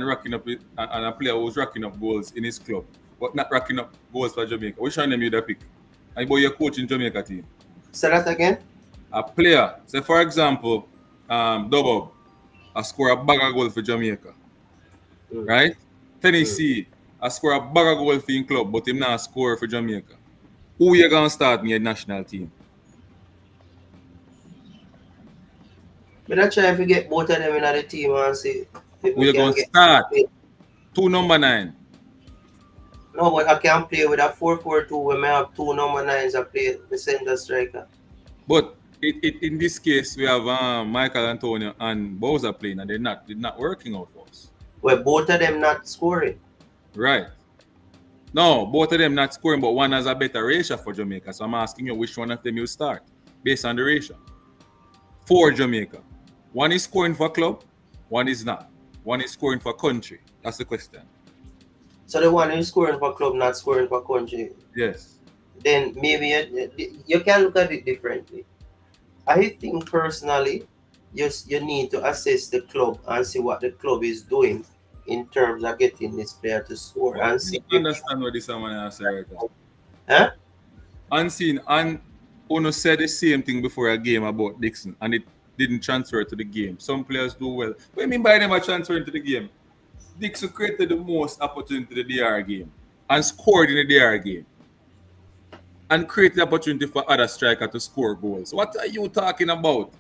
racking up it, and a player who's racking up goals in his club, but not racking up goals for Jamaica. Which one of them you pick? And about your coach in Jamaica team. Say that again. A player, say for example, Double, I score a bag of goals for Jamaica. Mm. Right? Tennessee, I score a bag of goals for his club, but him not score for Jamaica. Who you gonna start in your national team? But I try to get both of them in the team and see if Who we you can gonna get. start? Two number 9. No, but I can play with a 4-4-2 when I have two number nines. I play the center striker. But In this case, we have Michael Antonio and Bowser playing, and they're not did not working out for us. Where both of them not scoring. Right. No, both of them not scoring, but one has a better ratio for Jamaica. So I'm asking you which one of them you start based on the ratio for Jamaica. One is scoring for club, one is not. One is scoring for country. That's the question. So the one who's scoring for club, not scoring for country, Yes. then maybe you can look at it differently. I think personally, you need to assess the club and see what the club is doing in terms of getting this player to score But and you see if understand what this someone has said right now. huh? Unseen and Uno said the same thing before a game about Dixon, and it didn't transfer to the game. Some players do well. What do you mean by them are transferring to the game? Dixon created the most opportunity in the DR game and scored in the DR game and created the opportunity for other striker to score goals. What are you talking about?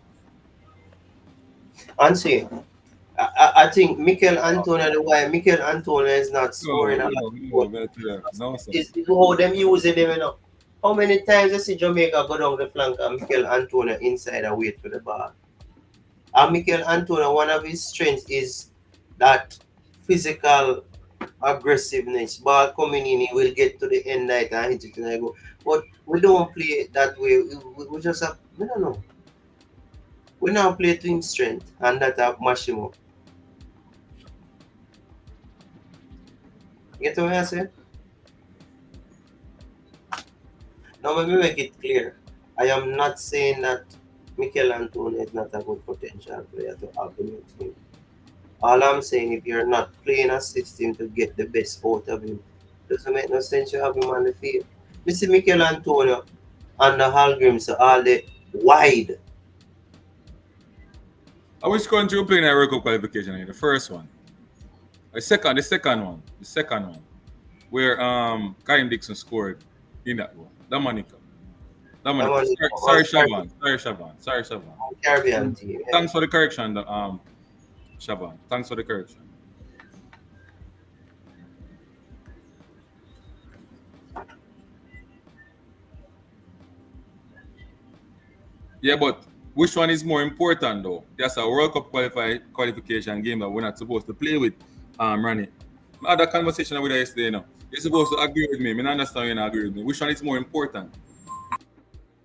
And see, I think Mikel Antonio, the why Mikel Antonio is not scoring No, a lot no, of no, goals better. No, sir. is how them using them, you know. How many times you see Jamaica go down the flank and Mikel Antonio inside and wait for the ball? And Mikel Antonio, one of his strengths is that physical aggressiveness. Ball coming in, he will get to the end night and hit it and I go. But we don't play it that way. We just have, we don't know. We now play to him strength and that have mash him up. You get what I say? Now let me make it clear. I am not saying that Mikel Antonio is not a good potential player to have in your team. All I'm saying, if you're not playing a system to get the best out of him, doesn't make no sense you have him on the field. You see Mikel Antonio and the Hallgrims are all the wide. Which country you playing in a World Cup qualification? The first one. The second one, where Karim Dixon scored in that one. I'm Dominica. on, Sorry, Shaban. Sorry, Shaban. Caribbean team. Yeah. Thanks for the correction, Shaban. Thanks for the correction. Yeah, but which one is more important though? That's a World Cup qualification game that we're not supposed to play with, Ronnie. I had a conversation with her yesterday, you know. You're supposed to agree with me. I mean, I understand you not agree with me. Which one is more important?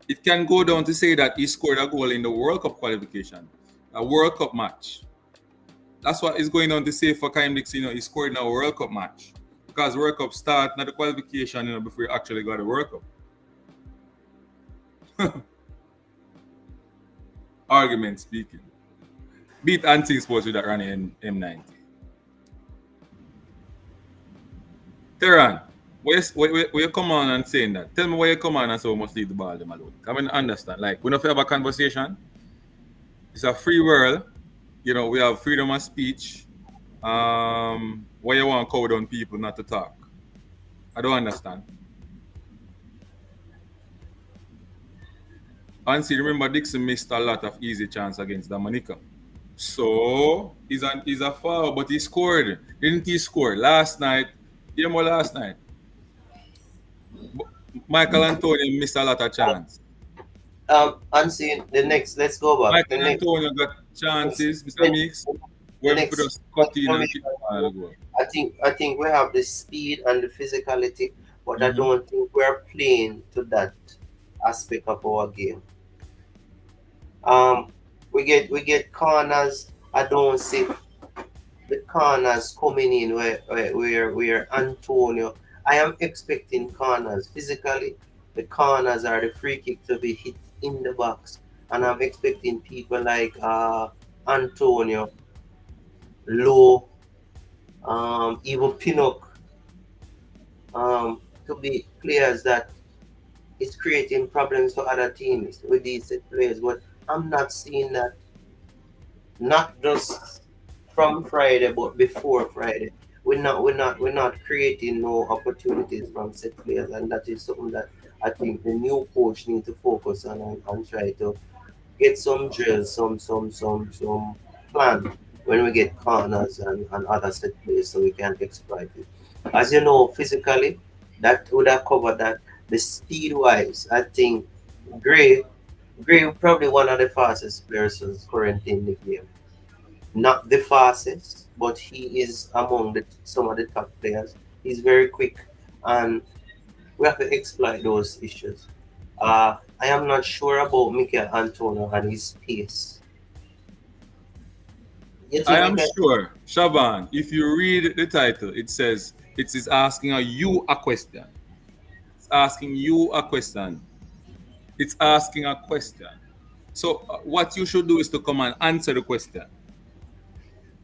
It can go down to say that he scored a goal in the World Cup qualification, a World Cup match. That's what is going on to say for Kaim Dixon, you know, he scored in a World Cup match. Because World Cup start, not the qualification, you know, before you actually got a World Cup. Argument speaking. Beat anti sports with that running in M90. Teran, where you come on and saying that? Tell me where you come on and say we must leave the ball them alone. I mean, understand. Like, we don't have a conversation. It's a free world. You know, we have freedom of speech. Why you want to cover down people not to talk? I don't understand. And see, remember Dixon missed a lot of easy chance against Dominica. So he's a foul, but he scored. Didn't he score last night? Yeah, more last night. Michael Antonio missed a lot of chance. Unseen, the next, let's go back. Michael Antonio got chances, Mr. The, Mix, the where we could next just cut in and kick the ball goal. I think we have the speed and the physicality, but I Mm-hmm. don't think we're playing to that aspect of our game. Um, we get corners. I don't see the corners coming in where Antonio. I am expecting corners physically. The corners are the free kick to be hit in the box, and I'm expecting people like Antonio, Low, even Pinnock, to be players that is creating problems for other teams with these set players. But I'm not seeing that, not just from Friday, but before Friday. We're not creating no opportunities from set players, and that is something that I think the new coach need to focus on and try to get some drills, some plan when we get corners and other set plays so we can exploit it. As you know, physically, that would have covered that. The speed wise, I think Gray Gray probably one of the fastest players who's currently in the game. Not the fastest, but he is among some of the top players. He's very quick, and we have to exploit those issues. I am not sure about Mikel Antonio and his pace. You I think am Mikel? sure, Shaban, if you read the title, it says it is asking you a question. It's asking you a question. It's asking a question. So what you should do is to come and answer the question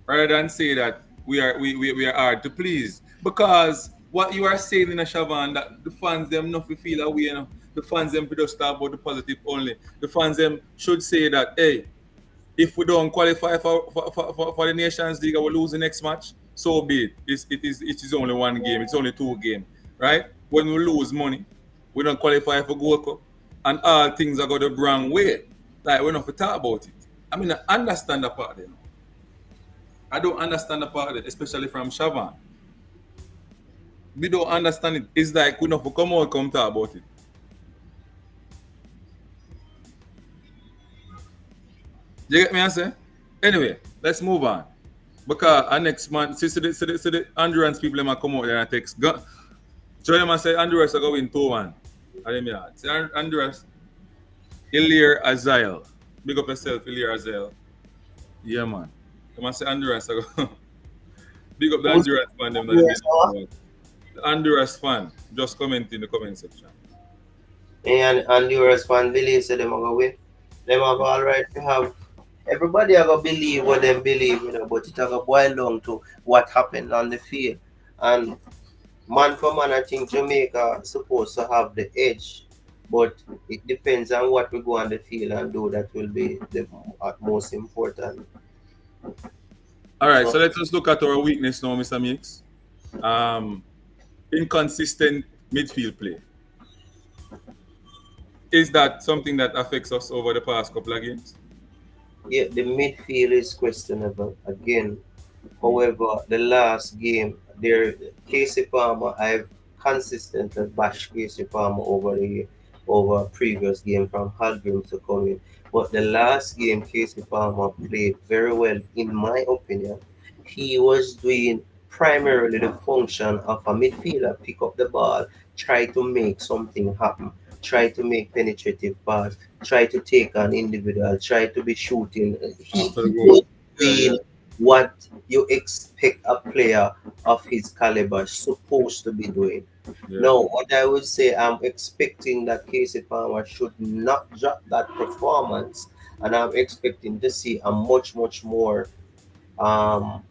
rather than say that we are hard to please. Because what you are saying in a Shaban that the fans them not feel away, you know. The fans them just talk about the positive only. The fans them should say that, hey, if we don't qualify for the Nations League, we lose the next match. So be it. It is only one game. It's only two games, right? When we lose money, we don't qualify for Gold Cup, and all things are going the wrong way. Like we're not to talk about it. I mean, I understand the part, you know. I don't understand the part, of it, especially from Shavan. We don't understand it. It's like we not to come out come talk about it. You get me? I say. Anyway, let's move on. Because our next man, see the Honduras people might come out there and text. Join them and say Honduras are going 2-1. I mean, yeah. See Honduras, Ilir Azael. Big up yourself, Ilir Azael. Yeah, man. Come and say Honduras are going. Big up the Who's Honduras fan, them that they US didn't know. The Honduras fan, just comment in the comment section. and US fan believes that them are gonna win. Them have all right to have everybody have to believe what them believe, but it have to boil down to what happened on the field. And man for man, I think Jamaica supposed to have the edge, but it depends on what we go on the field and do. That will be the most important. All right, So so let's just look at our weakness now, Mr. Mix. Um, Inconsistent midfield play. Is that something that affects us over the past couple of games? yeah, the midfield is questionable again. However, the last game, there Casey Palmer, I've consistently bashed Casey Palmer over previous game from Hallgrim to come in. But the last game, Casey Palmer played very well, in my opinion. He was doing primarily the function of a midfielder, pick up the ball, try to make something happen, try to make penetrative pass, try to take an individual, try to be shooting. After the He goal. was Yeah, yeah, doing what you expect a player of his caliber supposed to be doing. yeah. Now, what I would say, I'm expecting that Casey Palmer should not drop that performance, and I'm expecting to see a much, much more um,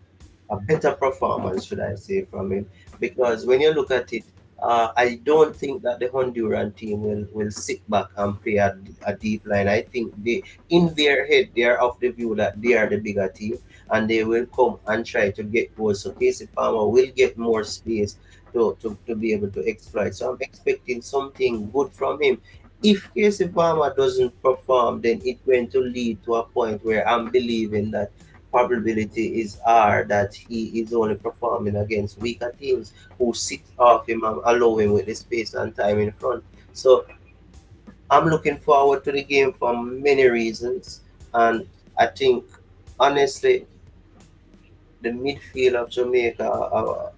a better performance, should I say, from him. Because when you look at it, I don't think that the Honduran team will sit back and play a deep line. I think in their head, they are of the view that they are the bigger team and they will come and try to get goals. So Casey Palmer will get more space to be able to exploit. So I'm expecting something good from him. If Casey Palmer doesn't perform, then it's going to lead to a point where I'm believing that probability is R that he is only performing against weaker teams who sit off him and allow him with the space and time in front. So I'm looking forward to the game for many reasons, and I think honestly the midfield of Jamaica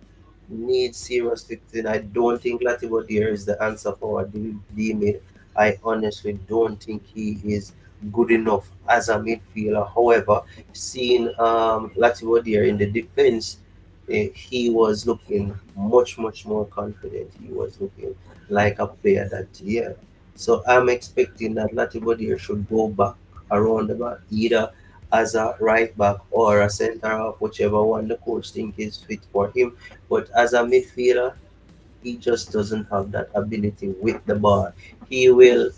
needs serious fixing. I don't think Latibodir is the answer for D mid. I honestly don't think he is good enough as a midfielder. However, seeing Latibodir in the defense, he was looking much, much more confident. He was looking like a player that, yeah. So I'm expecting that Latibodir should go back around the back, either as a right back or a centre half, whichever one the coach think is fit for him. But as a midfielder, he just doesn't have that ability with the ball. He will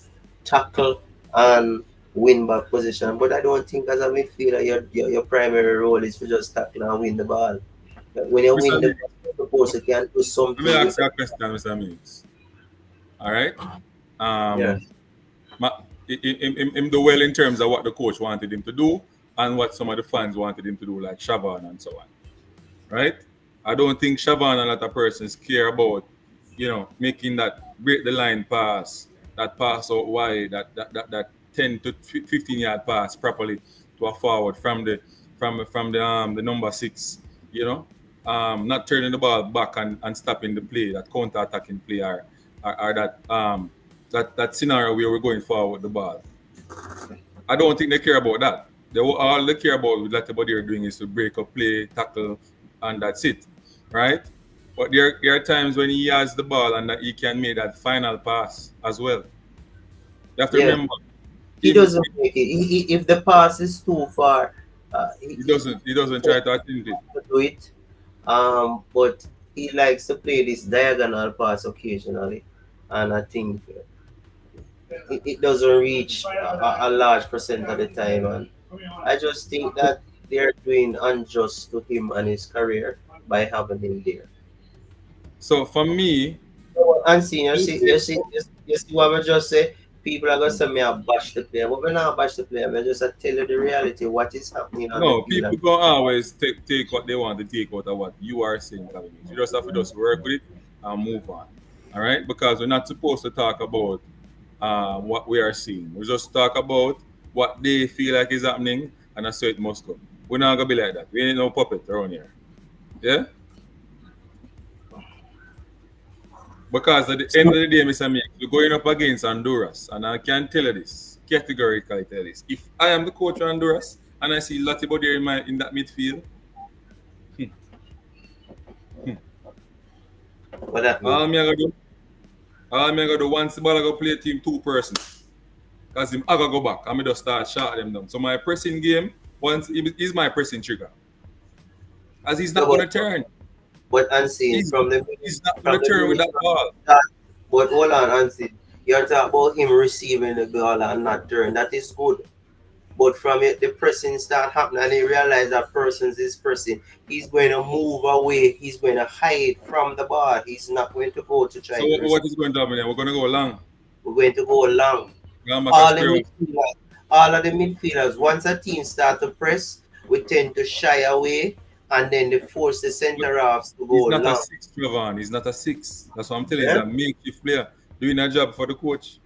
tackle and win back position, but I don't think as a midfielder your primary role is to just tackle and win the ball. When you Mr. win the Mix, ball, you're supposed to can do let me something with ask you it. a question, Mr. Mix. All right. Yeah. Um, him do well in terms of what the coach wanted him to do and what some of the fans wanted him to do, like Shavan and so on. Right? I don't think Shavan and other persons care about, making that break the line pass, that pass out wide, that 10 to 15 yard pass properly to a forward from the number 6, you know, not turning the ball back and stopping the play, that counter attacking play, or that scenario where we're going forward with the ball. I don't think they care about that. All they care about with what they're doing is to break up play, tackle, and that's it, right? But there are times when he has the ball and that he can make that final pass as well. You have to Yeah, remember, he him doesn't make it. If the pass is too far, he doesn't try to attempt it. to do it. But he likes to play this diagonal pass occasionally, and I think it doesn't reach a large percent of the time. And I just think that they're doing unjust to him and his career by having him there. So for me, And see, I would say you see what I just say? People are gonna say me I bash the player, but when I bash the player, I just tell you the reality, what is happening on the no, field. people don't always take what they want to take out of what you are saying, Calamity. You just have to just work with it and move on. All right? Because we're not supposed to talk about what we are seeing. We just talk about what they feel like is happening, and that's how it must go. We're not gonna be like that. We ain't no puppet around here. Yeah? Because at the end of the day, Mr. Mike, you're going up against Honduras, and I can tell you this, categorically tell you this. If I am the coach of Honduras and I see Latibo there in that midfield, hmm, hmm, What that mean? all me I gotta do, all me I gotta do once the ball I go play team 2 person. Because him I gotta go back and me just start shot them down. So my pressing game, once is my pressing trigger. As he's No, not gonna turn. but unseen He's he's not from gonna the turn with minute that ball. that, but hold on, unseen. You're talking about him receiving the ball and not turn. That is good. But from it, the pressing start happening and he realize that persons is pressing. He's going to move away. He's going to hide from the ball. He's not going to go to So try to receive. what is going to happen then? We're gonna go long. We're going to go long. Going back a All the square one. midfielders, all of the midfielders, once a team start to press, we tend to shy away and then they force the center halves to go He's not a long. 6, Trevor. He's not a 6. That's what I'm telling you. He's Yeah? a makeshift player doing a job for the coach.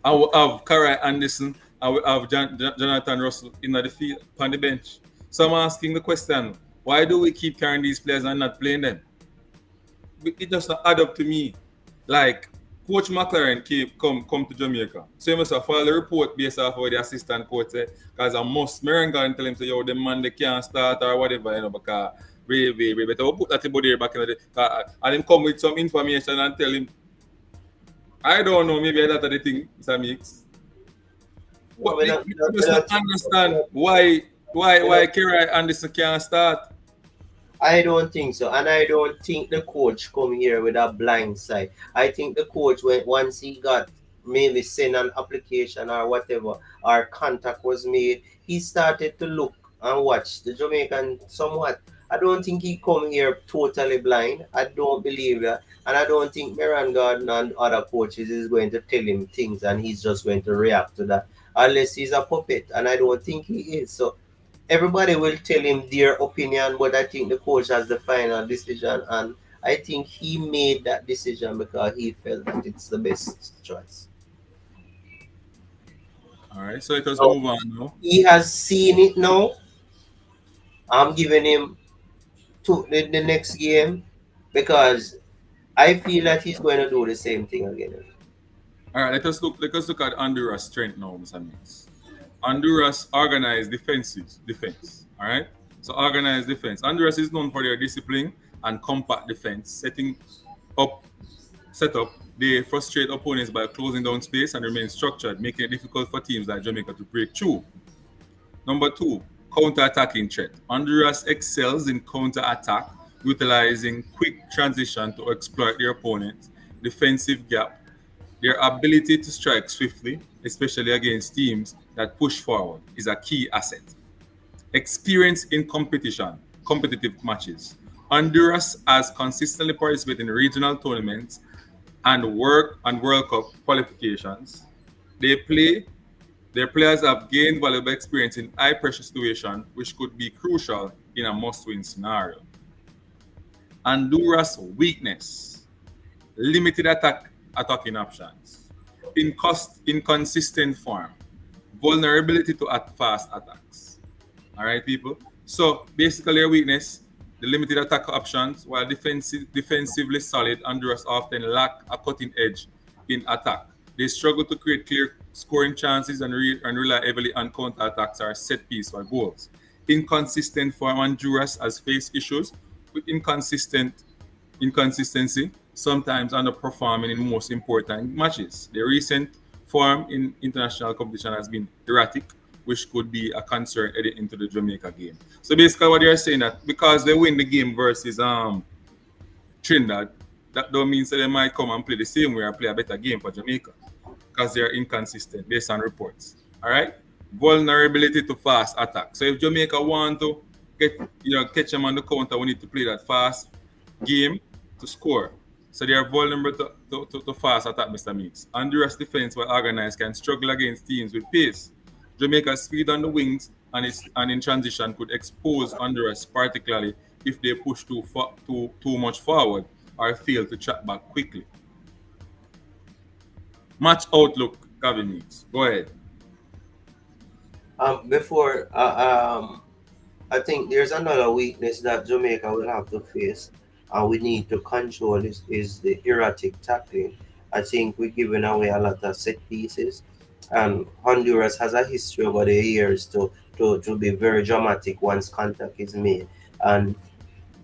I will have Karai Anderson. I will have Jonathan Russell in the field on the bench. So I'm asking the question: why do we keep carrying these players and not playing them? It does not add up to me. Like Coach McClaren come to Jamaica. So you must have follow the report based off what the assistant coach said. Because I must Merenga and tell him say, yo, the man they can't start or whatever, because we better put that body there back in the day. And him come with some information and tell him, I don't know, maybe that's the thing, Mr. Mix. No, But we just not understand why Kira Anderson can't start. I don't think so, and I don't think the coach come here with a blind side. I think the coach, when once he got maybe send an application or whatever, or contact was made, he started to look and watch the Jamaican somewhat. I don't think he come here totally blind. I don't believe that, and I don't think Meran Garden and other coaches is going to tell him things, and he's just going to react to that, unless he's a puppet, and I don't think he is. So everybody will tell him their opinion, but I think the coach has the final decision, and I think he made that decision because he felt that it's the best choice. All right, so let us So move on now. he has seen it now. I'm giving him to the next game because I feel that he's going to do the same thing again. All right, let us look at Honduras' strength now, Mr. Mix. Honduras organized defense. All right, so organized defense. Honduras is known for their discipline and compact defense, up set up. They frustrate opponents by closing down space and remain structured, making it difficult for teams like Jamaica to break through. Number 2, counter-attacking threat. Honduras excels in counter-attack, utilizing quick transition to exploit their opponent's defensive gap. Their ability to strike swiftly, especially against teams that push forward, is a key asset. Experience in competitive matches. Honduras has consistently participated in regional tournaments and World Cup qualifications. They play Their players have gained valuable experience in high pressure situations, which could be crucial in a must win scenario. Honduras' weakness: limited attacking options. inconsistent form, vulnerability to fast attacks. All right, people. So basically, their weakness, the limited attack options, while defensively solid, Honduras often lack a cutting edge in attack. They struggle to create clear scoring chances and rely heavily on counter attacks or set piece or goals. Inconsistent form, Honduras has faced issues with inconsistency, sometimes underperforming in most important matches. The recent form in international competition has been erratic, which could be a concern heading into the Jamaica game. So basically, what they're saying that because they win the game versus Trinidad, that don't mean that they might come and play the same way or play a better game for Jamaica because they're inconsistent based on reports. All right, vulnerability to fast attack. So if Jamaica want to get catch them on the counter, we need to play that fast game to score. So they are vulnerable to fast attack, Mr. Meeks. Honduras defense, well organized, can struggle against teams with pace. Jamaica's speed on the wings and in transition could expose Honduras, particularly if they push too much forward or fail to track back quickly. Match outlook, Gavin Meeks. Go ahead. Before I think there's another weakness that Jamaica will have to face, and we need to control is the erratic tackling. I think we're giving away a lot of set pieces, and Honduras has a history over the years to be very dramatic once contact is made, and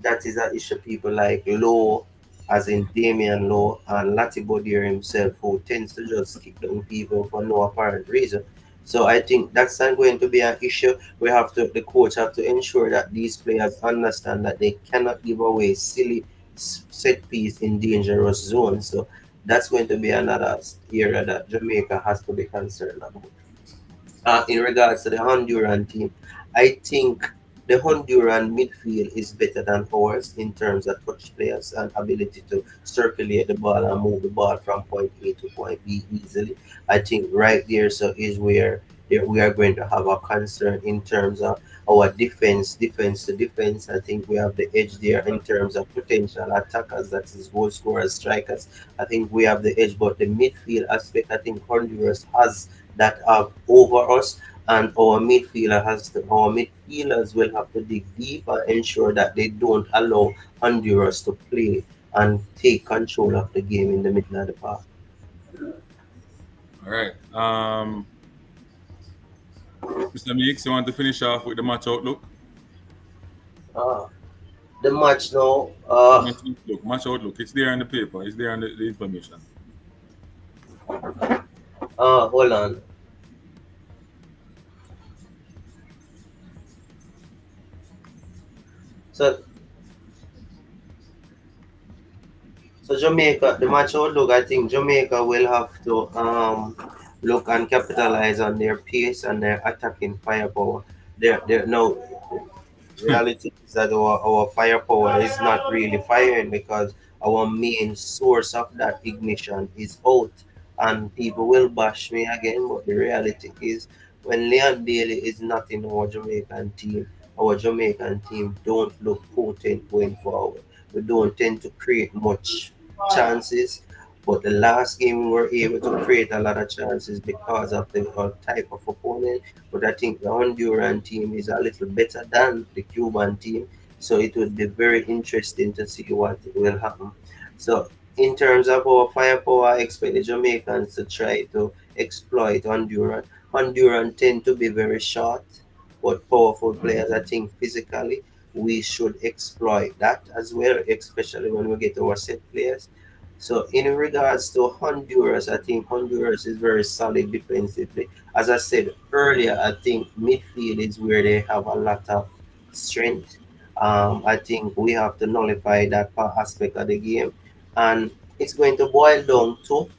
that is an issue people like Low, as in Damian Low, and Latibodier himself, who tends to just kick down people for no apparent reason. So I think that's not going to be an issue. The coach have to ensure that these players understand that they cannot give away silly set piece in dangerous zones. So that's going to be another area that Jamaica has to be concerned about. In regards to the Honduran team, I think the Honduran midfield is better than ours in terms of touch players and ability to circulate the ball and move the ball from point A to point B easily. I think right there so is where we are going to have a concern in terms of our defense to defense. I think we have the edge there in terms of potential attackers, that is goal scorers, strikers. I think we have the edge, but the midfield aspect, I think Honduras has that are over us, and our midfielders will have to dig deep and ensure that they don't allow Honduras to play and take control of the game in the middle of the park. All right. Mr. Meeks, you want to finish off with the match outlook? Uh, the match now, Match outlook. Match outlook. It's there on the paper. It's there on the information. hold on. So Jamaica, the match outlook, I think Jamaica will have to look and capitalize on their pace and their attacking firepower. They're now reality is that our firepower is not really firing because our main source of that ignition is out. And people will bash me again, but the reality is when Leon Bailey is not in our Jamaican team don't look potent going forward. We don't tend to create much chances. But the last game we were able to create a lot of chances because of the type of opponent, but I think the Honduran team is a little better than the Cuban team. So it would be very interesting to see what will happen. So in terms of our firepower, I expect the Jamaicans to try to exploit Honduran. Honduran tend to be very short but powerful players. I think physically we should exploit that as well, especially when we get our set players. So in regards to Honduras, I think Honduras is very solid defensively. As I said earlier, I think midfield is where they have a lot of strength. I think we have to nullify that aspect of the game, and it's going to boil down to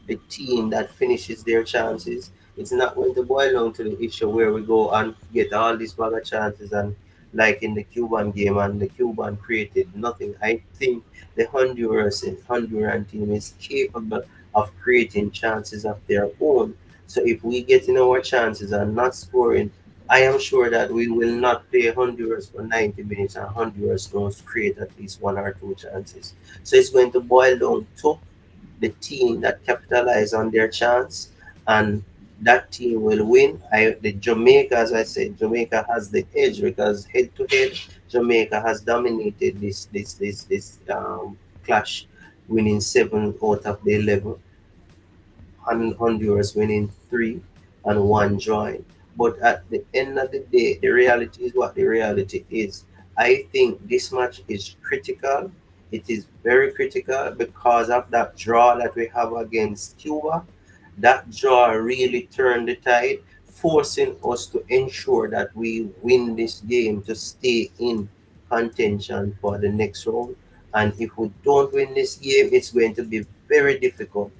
the team that finishes their chances. It's not going to boil down to the issue where we go and get all these bag of chances and like in the Cuban game and the Cuban created nothing. I think the Honduran team is capable of creating chances of their own. So if we get in our chances and not scoring, I am sure that we will not play Honduras for 90 minutes and Honduras going to create at least one or two chances. So it's going to boil down to the team that capitalize on their chance, and that team will win. The Jamaica, as I said, Jamaica has the edge because head to head, Jamaica has dominated this clash, winning 7 out of the 11, and Honduras winning 3 and 1 drawing. But at the end of the day, the reality is what the reality is. I think this match is critical. It is very critical because of that draw that we have against Cuba. That draw really turned the tide, forcing us to ensure that we win this game to stay in contention for the next round. And if we don't win this game, it's going to be very difficult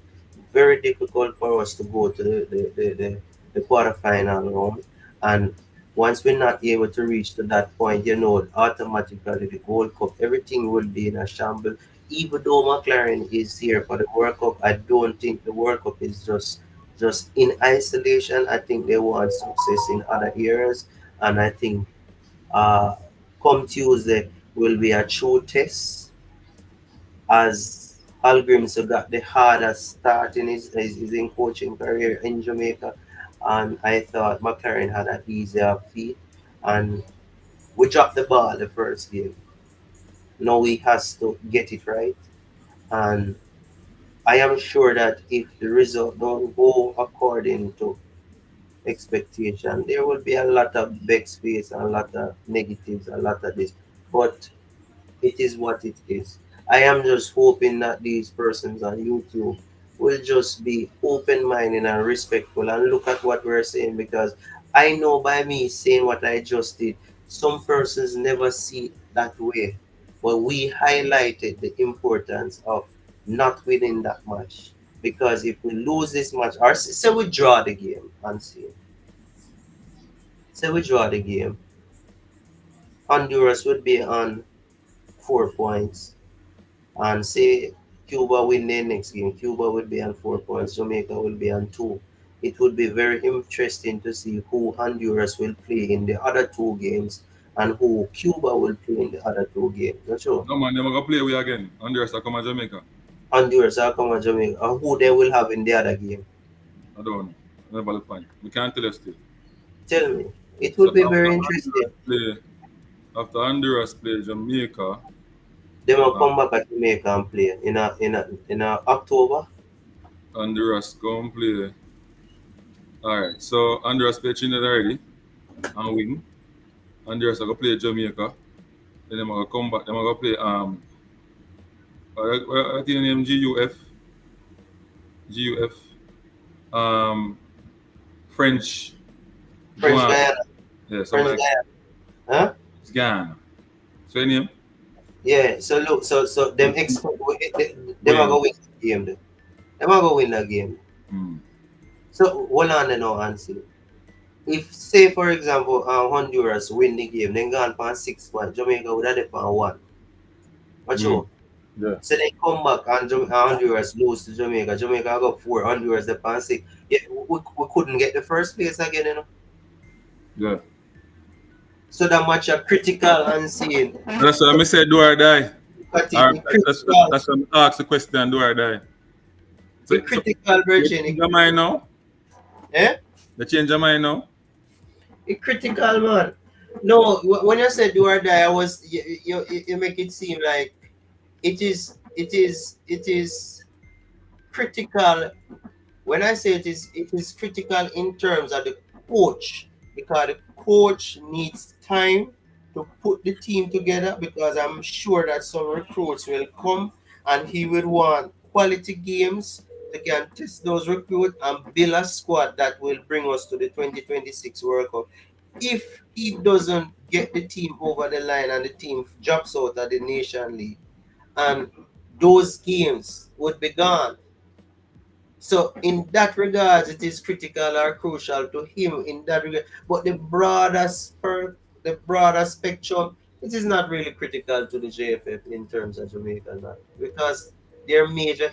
for us to go to the quarterfinal round. And once we're not able to reach to that point, automatically the World Cup, everything will be in a shambles. Even though McLaren is here for the World Cup, I don't think the World Cup is just in isolation. I think they want success in other areas, and I think uh, come Tuesday will be a true test as Algrimson got the hardest start in his in coaching career in Jamaica, and I thought McLaren had an easier feat, and we dropped the ball the first game. Now he has to get it right, and I am sure that if the result don't go according to expectation, there will be a lot of backspace, a lot of negatives, a lot of this, but it is what it is. I am just hoping that these persons on YouTube will just be open minded and respectful and look at what we're saying, because I know by me saying what I just did, some persons never see it that way. But we highlighted the importance of not winning that match. Because if we lose this match, or say we draw the game and say we draw the game, Honduras would be on 4 points, and say Cuba win their next game, Cuba would be on 4 points, Jamaica will be on two. It would be very interesting to see who Honduras will play in the other two games and who Cuba will play in the other two games. Not sure. No man, they're gonna play we again. Honduras are come to Jamaica. Honduras are coming Jamaica, and who they will have in the other game. I don't know. Never the point. We can't tell you still. Tell me. It So would be very interesting. After Honduras play Jamaica, They will uh, come back at Jamaica and play in a October. Honduras come play. Alright, so Honduras play Trinidad already and win. Honduras are gonna play Jamaica. Then they're gonna come back, they're gonna play I think the name GUF French French Guam. Guyana. Yeah, so French Guyana. Huh? it's Ghana. So any name? Yeah, so look, so them expect them are Win. gonna win the game. Them are gonna win the game. Mm. So hold on now and see. If say for example Honduras win the game, then gone for 6 points, Jamaica would have done on one. Not Mm. sure. Yeah. So they come back and Honduras lose to Jamaica. Jamaica got four, Honduras the pan six. Yeah, we couldn't get the first place again. Yeah. So that much a critical and seeing. That's what I said, do or die. Cut it, Or the critical, that's what I asked the question, do or die. the So critical you virgin. change your mind now? Eh? You change your mind now? It critical, man. No, when you said do or die, I was you make it seem like it is critical. When I say it is critical in terms of the coach, because the coach needs time to put the team together, because I'm sure that some recruits will come and he will want quality games to can test those recruits and build a squad that will bring us to the 2026 World Cup. If he doesn't get the team over the line and the team drops out of the Nation League, and those games would be gone. So in that regards, it is critical or crucial to him in that regard. But the broader spectrum, it is not really critical to the JFF in terms of Jamaica, man, because their major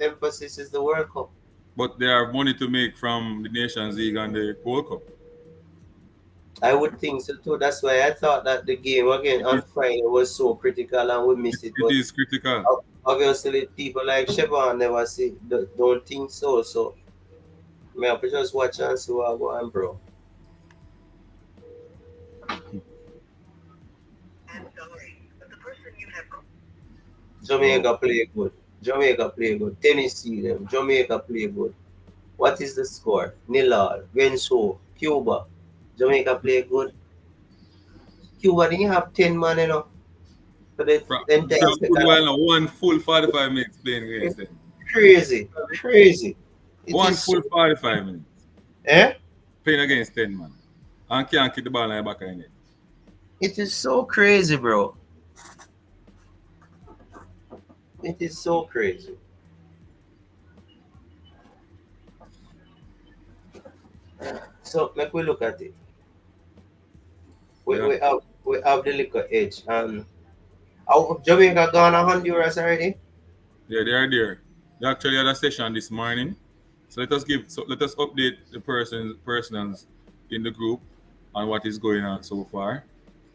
emphasis is the World Cup. But there are money to make from the Nations League and the World Cup. I would think so too. That's why I thought that the game again It on Friday was so critical and we missed it. it But is critical. obviously people like Chevron never see, don't think so. So me have to just watch and see what go on, bro. Oh, Jamaica play good. Jamaica play good. Tennessee them. Jamaica play good. What is the score? Nil all. Guangzhou. Cuba. Jamaica play good. Cuba didn't have 10 man, for the for entire a good second while half. now, one full 45 minutes playing against It's them. crazy. Crazy. It One is so, full 45 minutes eh? playing against 10 man. And can't keep the ball in the back of the net. It is so crazy, bro. It is so crazy. So make we look at it. We, Yeah, we have we have the little edge. And Jamaica gone to Honduras already. yeah, they are there. They actually had a session this morning. So let us update the personals in the group on what is going on so far.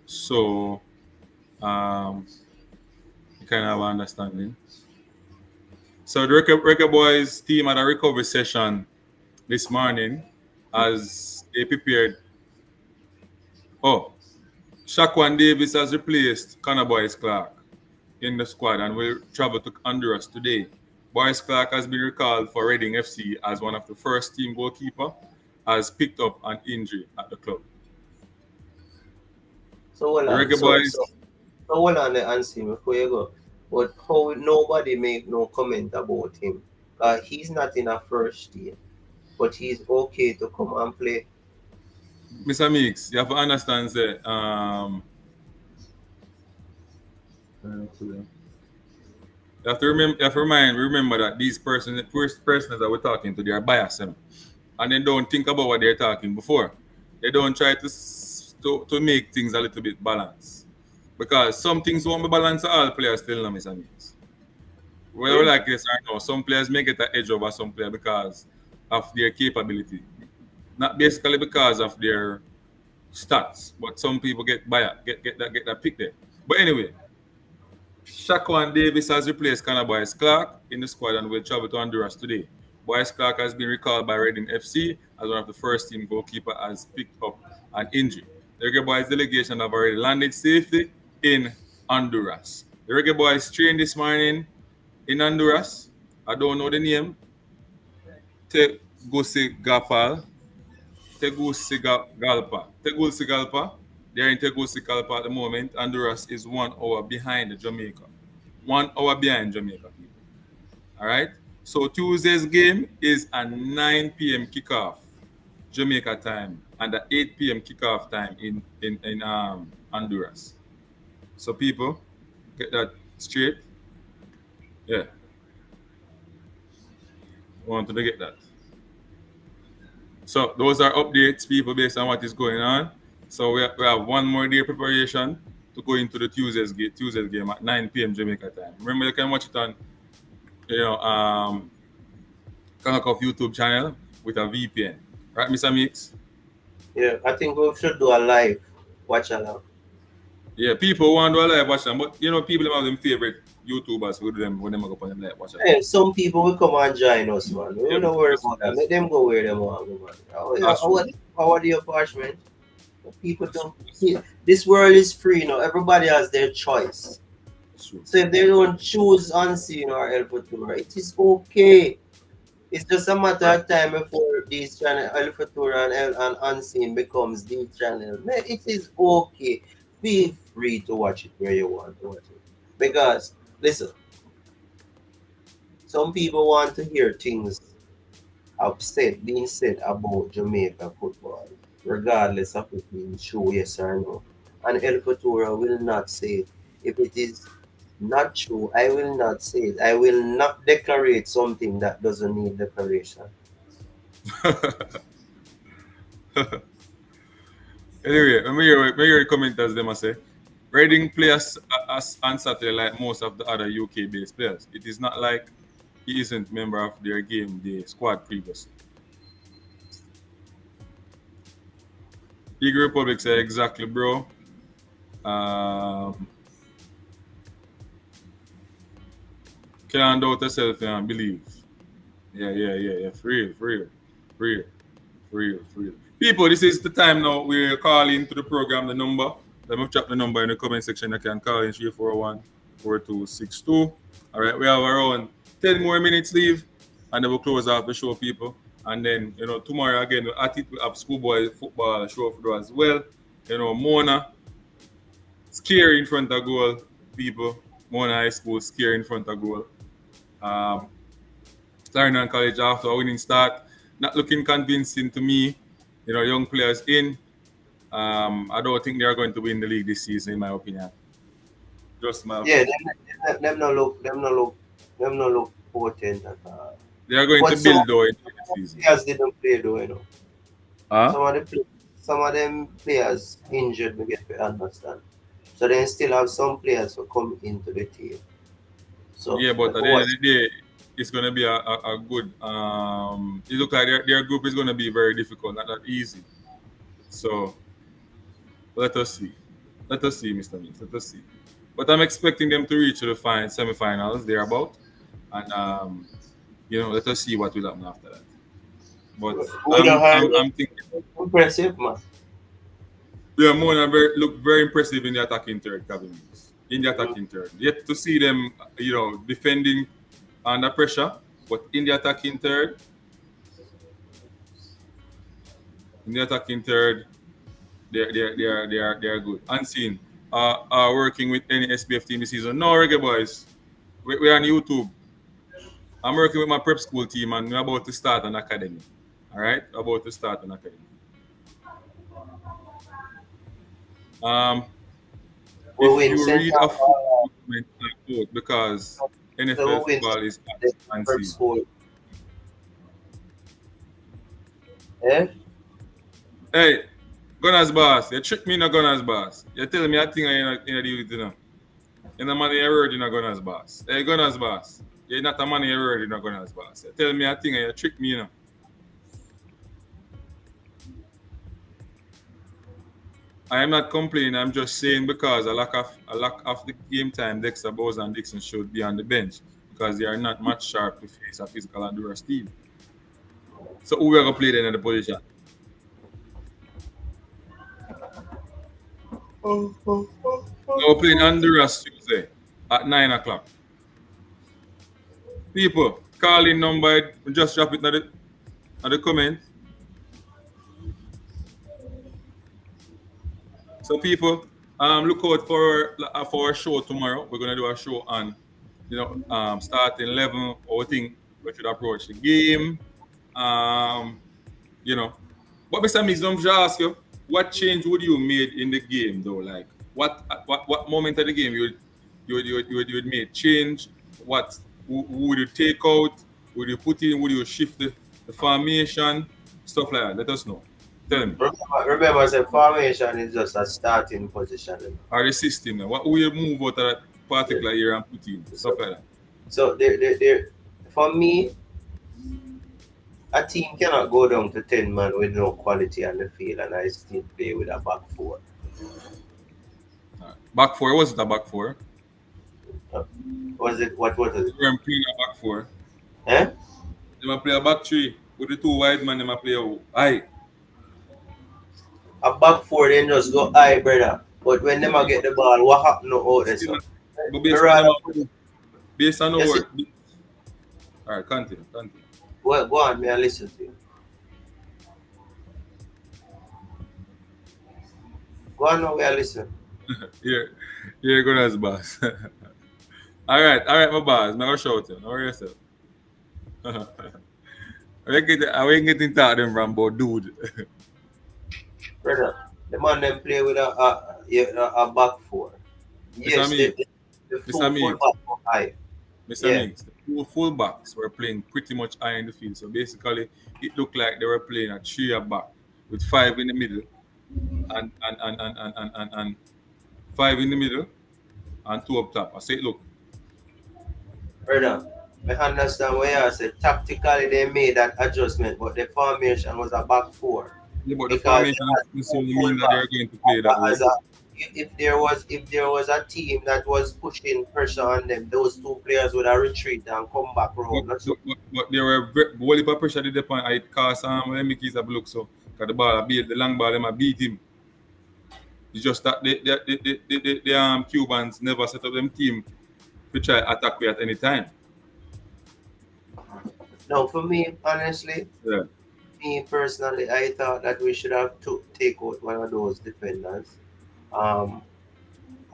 So um you kind of have an understanding. So the Record Boys team had a recovery session this morning as they prepared. Oh, Shaquan Davis has replaced Connor Boyce Clark in the squad and will travel to Honduras today. Boyce Clark has been recalled for Reading FC as one of the first team goalkeeper, has picked up an injury at the club. So hold The on. Reggae So Boys, so so hold on and see before you go. But how nobody make no comment about him? He's not in a first team, but he's okay to come and play. Mr. Meeks, you have to understand that you have to remember that these persons that we're talking to, they are biased, and they don't think about what they're talking before. They don't try to make things a little bit balanced. Because some things won't be balanced at all players still know, Mr. Meeks. Whether we Hmm? like this or no, some players may get an edge over some player because of their capability. Not basically because of their stats, but some people get that pick there. But anyway, Shaquan Davis has replaced Connor Boyce Clark in the squad and will travel to Honduras today. Boyce Clark has been recalled by Reading FC as one of the first team goalkeeper has picked up an injury. The Reggae Boys delegation have already landed safely in Honduras. The Reggae Boys trained this morning in Honduras. I don't know the name. Tegucigalpa. Tegucigalpa. They are in Tegucigalpa at the moment. Honduras is 1 hour behind Jamaica. 1 hour behind Jamaica, people. All right. So Tuesday's game is at 9 p.m. kickoff, Jamaica time, and at 8 p.m. kickoff time in Honduras. So people, get that straight. Yeah, wanted to get that. So those are updates, people, based on what is going on. So we have one more day preparation to go into the Tuesday's game at 9 p.m. Jamaica time. Remember, you can watch it on you know CONCACAF YouTube channel with a VPN, right, Mr. Mix? Yeah, I think we should do a live watch along. Yeah, people want to do a live watch them, but people have them favorite YouTubers with them when they go on them live watch along. Hey, some people will come and join us, man. We Yeah, don't worry because about that. Let them go where they want to go, man. that's true. How are the apartment? People That's don't. true. That's true. See, this world is free now. Everybody has their choice. That's true. So if they don't choose unseen or Alpha Tour, it is okay. It's just a matter Right. of time before these channel Alpha Tour and Unseen becomes the channel. Man, it is okay. Feel free to watch it where you want to watch it. Because listen, some people want to hear things being said about Jamaica football, regardless of it being true, yes or no. And El Futura will not say it. If it is not true, I will not say it. I will not declare something that doesn't need declaration. Anyway, let me hear the commenters them I say. Reading players as on Saturday like most of the other UK based players. It is not like he isn't member of their game day squad previously. Eagle Republic say exactly, bro. Um, Can't doubt yourself and believe. Yeah. For real, for real, for real, for real, for real. People, this is the time now. We're calling to the program the number. Let me drop the number in the comment section. You can call in 341-4262. All right, we have around 10 more minutes leave, and then we'll close off the show, people. And then, tomorrow again, at it, we have schoolboy football show for as well. Mona, scare in front of goal, people. Mona High School, scare in front of goal. Um, Clarendon College after a winning start, not looking convincing to me. Young players in. I don't think they are going to win the league this season, in my opinion. Just my Yeah, opinion. them no look potent at all. They are going to But build though in the season. players didn't play though, you know. Huh? Some of them players injured, we get to understand. So they still have some players who come into the team. So Yeah, but like at the end of the day, it's going to be a good. It looks like their group is going to be very difficult, not that easy. So let us see. Let us see, Mr. Means. Let us see. But I'm expecting them to reach the semi-finals thereabout, and let us see what will happen after that. But with a hard I'm thinking, impressive man. yeah, Mona look very impressive in the attacking third, Kevin Mills. In the attacking third, yet to see them, defending under pressure, but in the attacking third, they are good. Unseen, working with any SBF team this season. No, reggae boys, we're on YouTube. I'm working with my prep school team, and we're about to start an academy. All right, about to start an academy. Um, We if win you read central a football document, I quote, because so NFL we win football is the first unseen. school. Eh? Hey, Gunners boss, you trick me in a Gunners boss. You tell me a thing in a deal with you. You're not money you word in a Gunners boss. Hey, Gunners boss, you're not a money you word in a Gunners boss. You tell me a thing and you trick me. I am not complaining. I'm just saying because a lack of the game time, Dexter Bowser and Dixon should be on the bench because they are not much sharp to face a physical Honduras team. So who we are gonna play then in the position? So we're playing Honduras Tuesday at 9 o'clock. People, call in number. Just drop it in the comment. So people, look out for our show tomorrow. We're gonna do a show on, starting 11. I think we should approach the game. Um, you know. But Mr. Mix, I'm just ask you, what change would you made in the game though? Like what moment of the game you would make change? Who would you take out? Would you put in? Would you shift the formation? Stuff like that. Let us know. Tell me. Remember, the formation is just a starting position. You know. Or the system now. What will you move out of that Yeah. particular area and put in? Stuff like that. So for me, a team cannot go down to 10 man with no quality on the field and I still play with a back four. Alright. Back four, what's it a back four? What was it? You weren't playing a back four. Eh? They might play a back three with the two wide man, they might play a high. A back four then just go high, brother. But when them a get the ball, what happen no out there? Still So not, but me based on rather them, put it, based on the yes, work. Alright, continue. go on, me and listen to you. Go on now, we are listening. You're good as boss. Alright, my boss. Now shout you. Now worry yourself. I ain't getting tired of them Rambo, dude. Brother, the man them play with a back four. Mr. Yes, Meeks, the two Mr. full Meeks, back go high. Mr. Yeah, Meeks, the two fullbacks were playing pretty much high in the field. So basically, it looked like they were playing a three at back with five in the middle and five in the middle and two up top. I say, look, brother. I understand where you say tactically they made that adjustment, but the formation was a back four yeah, but the because they formation had doesn't two necessarily full mean that back they're going to play that way. as a if there was a team that was pushing pressure on them, those two players would have retreat and come back But, round. That's but, what. but, but there were whole heap of pressure did upon it cause let me keep a look so because the ball beat the long ball them a beat him. It's just that the Cubans never set up them team to try attack me at any time. No, for me, honestly, Yeah. me personally, I thought that we should have to take out one of those defenders, um,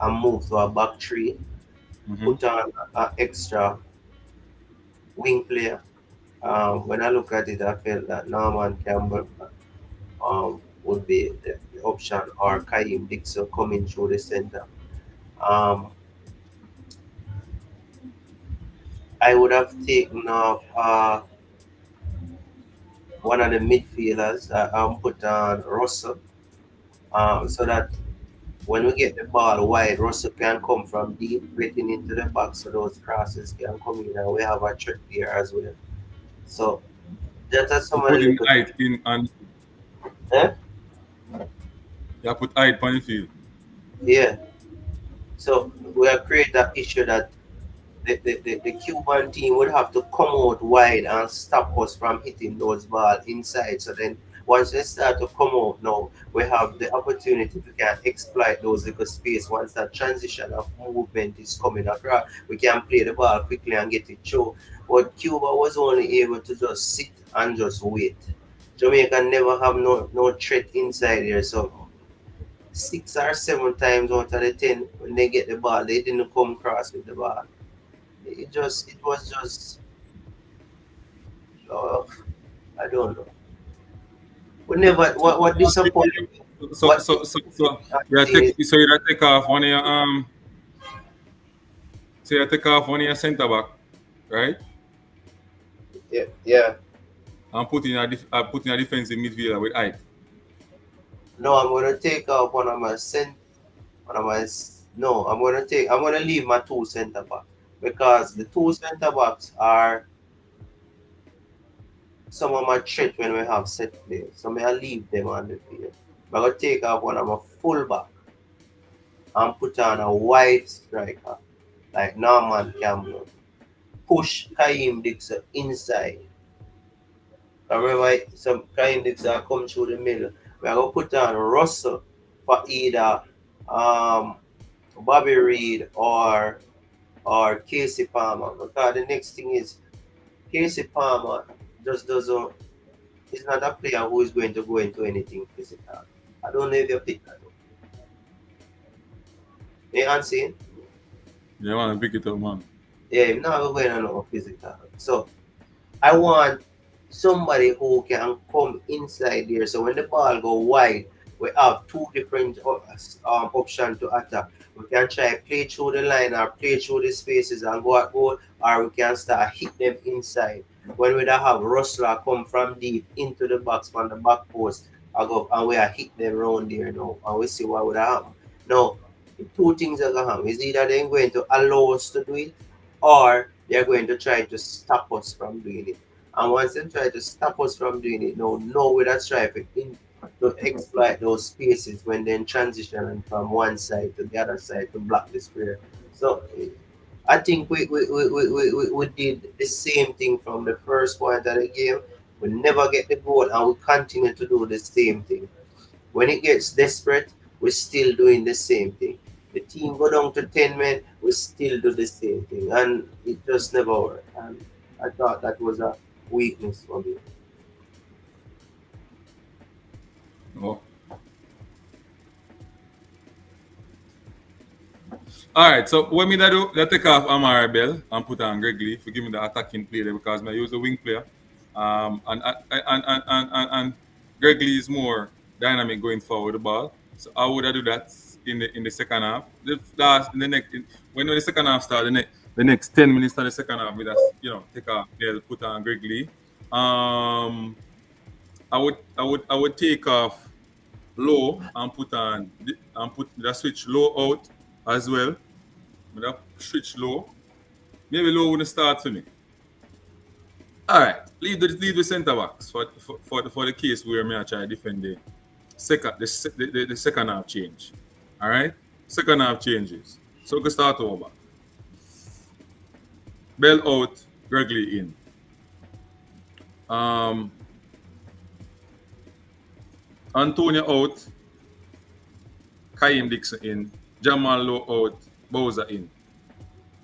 and move to a back three, Mm-hmm. put on an extra wing player. When I look at it, I felt that Norman Campbell would be the option, or Kaim Dixon coming through the center. Um, I would have taken off one of the midfielders, put on Russell, so that when we get the ball wide, Russell can come from deep, getting into the box, so those crosses can come in, and we have a threat there as well. So that are You some of the put in little height in and eh? you put height on the field. Yeah. So we have created that issue that the Cuban team would have to come out wide and stop us from hitting those balls inside. So then once they start to come out now, we have the opportunity to can exploit those little space. Once that transition of movement is coming across, we can play the ball quickly and get it through. But Cuba was only able to just sit and just wait. Jamaica never have no threat inside here. So 6 or 7 times out of the 10, when they get the ball, they didn't come across with the ball. It was just uh, I don't know. We never what disappointed me, So what so so disappointed so me I've you seen is so you take off one of your so you take off one of your centre back, right? yeah, yeah. And put in a defensive midfielder with height. No, I'm gonna take out one of my no, I'm gonna leave my two centre back, because the two centre backs are some of my threat when we have set players. So may I leave them on the field. I'm gonna take out one of my full back and put on a wide striker like Norman Campbell. Push Kaim Dixon inside. Remember, some Kaim Dixon come through the middle. We're gonna put on Russell for either um, Bobby Reed or Casey Palmer. Because the next thing is Casey Palmer just doesn't. He's not a player who is going to go into anything physical. I don't know if you pick that up. You understand? You want to pick it up, man. Yeah, he's not going to no physical. So I want somebody who can come inside there. So when the ball go wide, we have two different options to attack. We can try play through the line or play through the spaces and go at goal, or we can start hit them inside. When we don't have Rustler come from deep into the box from the back post, I go and we are hit them around there now, and we see what would happen. Now, the two things are gonna happen is either they're going to allow us to do it, or they're going to try to stop us from doing it. And once they try to stop us from doing it, no way that's try to exploit those spaces when they're transitioning from one side to the other side to block the square. So I think we did the same thing from the first point of the game. We never get the goal, and we continue to do the same thing. When it gets desperate, we're still doing the same thing. The team go down to 10 men, we still do the same thing. And it just never worked. And I thought that was a weakness for me. Oh. All right, so what me that do? That take off Amara Bell and put on Greg Lee for giving the attacking play there because I use the wing player. And Greg Lee is more dynamic going forward the ball. So I would do that in the second half. The last in the next when the second half start the next 10 minutes of the second half, we just take off Bell, put on Greg Lee. I would take off Low and put the switch Low out as well. But that switch Low. Maybe Low wouldn't start for me. All right, leave the centre backs for the case where me I try to defend the second half change. All right. Second half changes. So we can start over. Bell out, Gregory in. Um, Antonio out, Kaim Dixon in. Jamal Lowe out, Bowser in.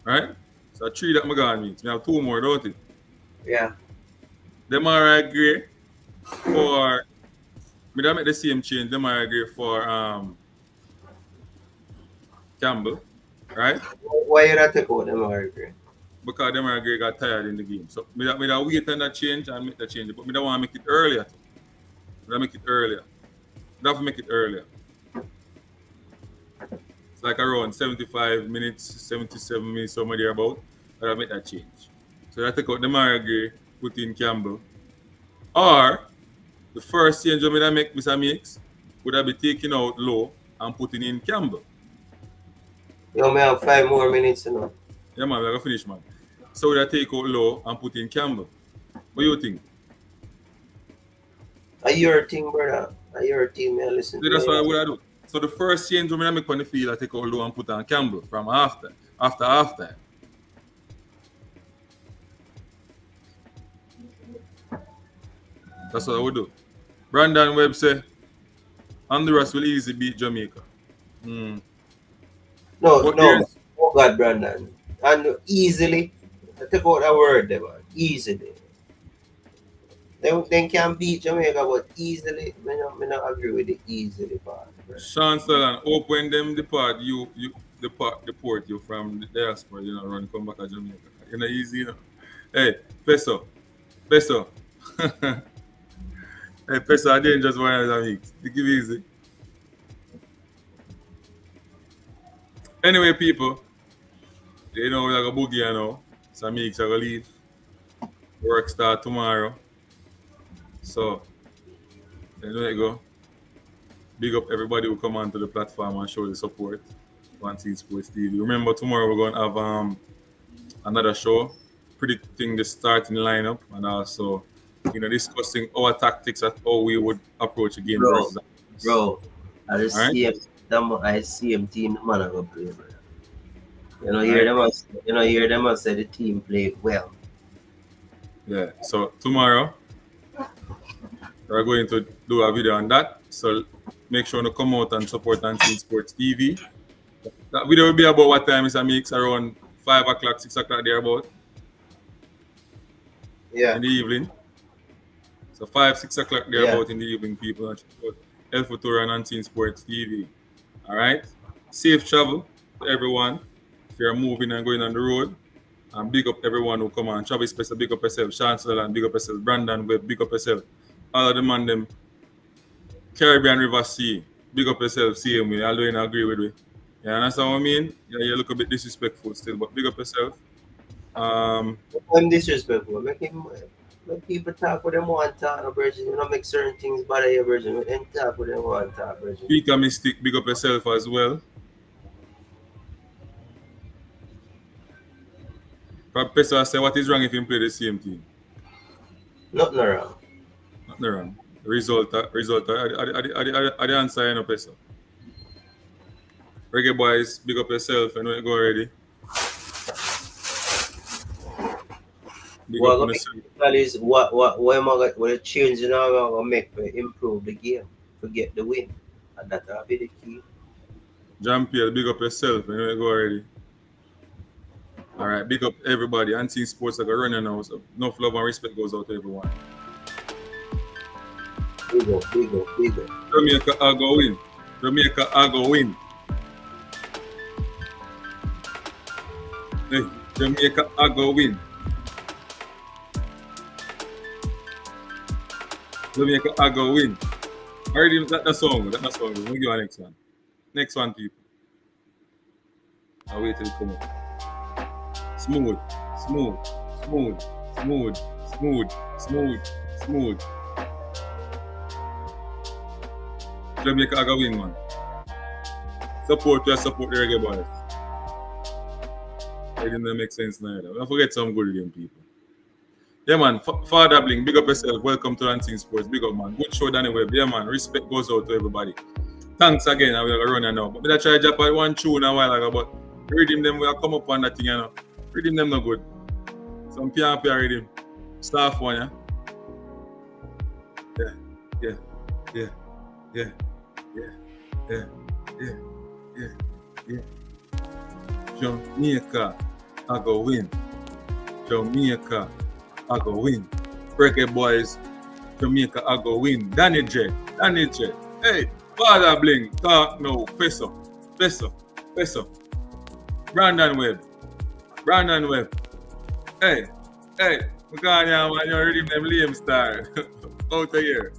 Right? So three that my God means. We have two more, don't it? Yeah. Demara Gray for me that make the same change. Demara Gray for Campbell, right? Why you not take out them agree? Because Demara Gray got tired in the game. So me that wait on that change and make that change. But me don't want to make it earlier. Me make it earlier. Me have to make it earlier. It's like around 75 minutes, 77 minutes, somewhere there about. But I make that change. So I take out Demara Gray, put in Campbell. Or the first change I make, Mr. Mix, would I be taking out Low and putting in Campbell. You may have 5 more minutes, you know. Yeah, man, we're going to finish, man. So would I take out Low and put in Campbell? What do you think? Are your team, brother? Are your team? May I listen So to that's what I you? would I do. So the first change I make on the field, I take out Low and put on Campbell from after. That's what I would do. Brandon Webb say, Honduras will easily beat Jamaica. No, But no. there's Oh God, Brandon. And easily, I take out that word there, man. Easily. They can beat Jamaica, but easily, me not agree with the easily part, bro. Chancellor and hope when them depart, you deport you from the diaspora, run come back to Jamaica. You know, easy, Hey, Peso. Hey, Peso, I didn't just want to mix. Take it easy. Anyway, people, we're like a boogie, Some weeks are going to leave. Work start tomorrow. So, there you go. Big up everybody who come onto the platform and show the support. One Scene Sports TV. Remember, tomorrow we're going to have another show, predicting the starting lineup and also, discussing our tactics at how we would approach a game Bro, versus us. bro, I All right? see him. I see him team the man I go play, bro. All right. Hear them and say the team played well. Yeah. So tomorrow we're going to do a video on that. So make sure to come out and support Unseen Sports TV. That video will be about what time is a mix? Around 5 o'clock, 6 o'clock thereabout Yeah, in the evening. So 5, 6 o'clock yeah, thereabout in the evening, people. And check out El Futuro and Unseen Sports TV. All right? Safe travel to everyone. If you're moving and going on the road. And big up everyone who come on. Travis Special, big up yourself. Chancellor and big up yourself. Brandon Webb, big up yourself. All of them and them. Caribbean River Sea, big up yourself, same way. Although you don't agree with me. You understand what I mean? Yeah, you look a bit disrespectful still, but big up yourself. I'm disrespectful. Make people talk with them one talk, no, Virgin. You know, make certain things bother your Virgin. And talk with them one talk, Virgin. Peter Mystic, big up yourself as well. Professor say, what is wrong if you play the same team? Nothing wrong. Nothing wrong. Result, are the answer, Professor. Reggae boys, big up yourself and when you go already. Big What up on gonna yourself. make is what am I gonna what change you know I'm gonna make to improve the game to get the win. And that'll be the key. Jean Pierre, big up yourself and when you go already. All right, big up everybody. Unseen Sports like a runner now, so enough love and respect goes out to everyone. Bigger. Jamaica, I go win. Jamaica, I go win. Hey, Jamaica, I go win. Jamaica, I go win. Already, that's song. We'll give you the next one. Next one, people. I'll wait till it come up. Smooth. Jamaica, I go win, man. Support the reggae boys. It didn't make sense neither. Don't forget some good game, people. Yeah, man. Father Bling, big up yourself. Welcome to Unseen Sports. Big up, man. Good show, Danny Webb. Yeah, man. Respect goes out to everybody. Thanks again, and we're gonna run it now. But I try to drop out one tune a while ago, but the rhythm them will come up on that thing, you know. Rhythm them no good. Some can't play rhythm. Soft one, yeah. Yeah, yeah, yeah, yeah, yeah, yeah, yeah, yeah, yeah. Jamaica, I go win. Jamaica, I go win. Reggae boys, Jamaica, I go win. Danny J. Hey, Father Bling, talk no. Peso. Brandon Webb. Hey, we got here, man. You're reading them Liam Star. Out of here.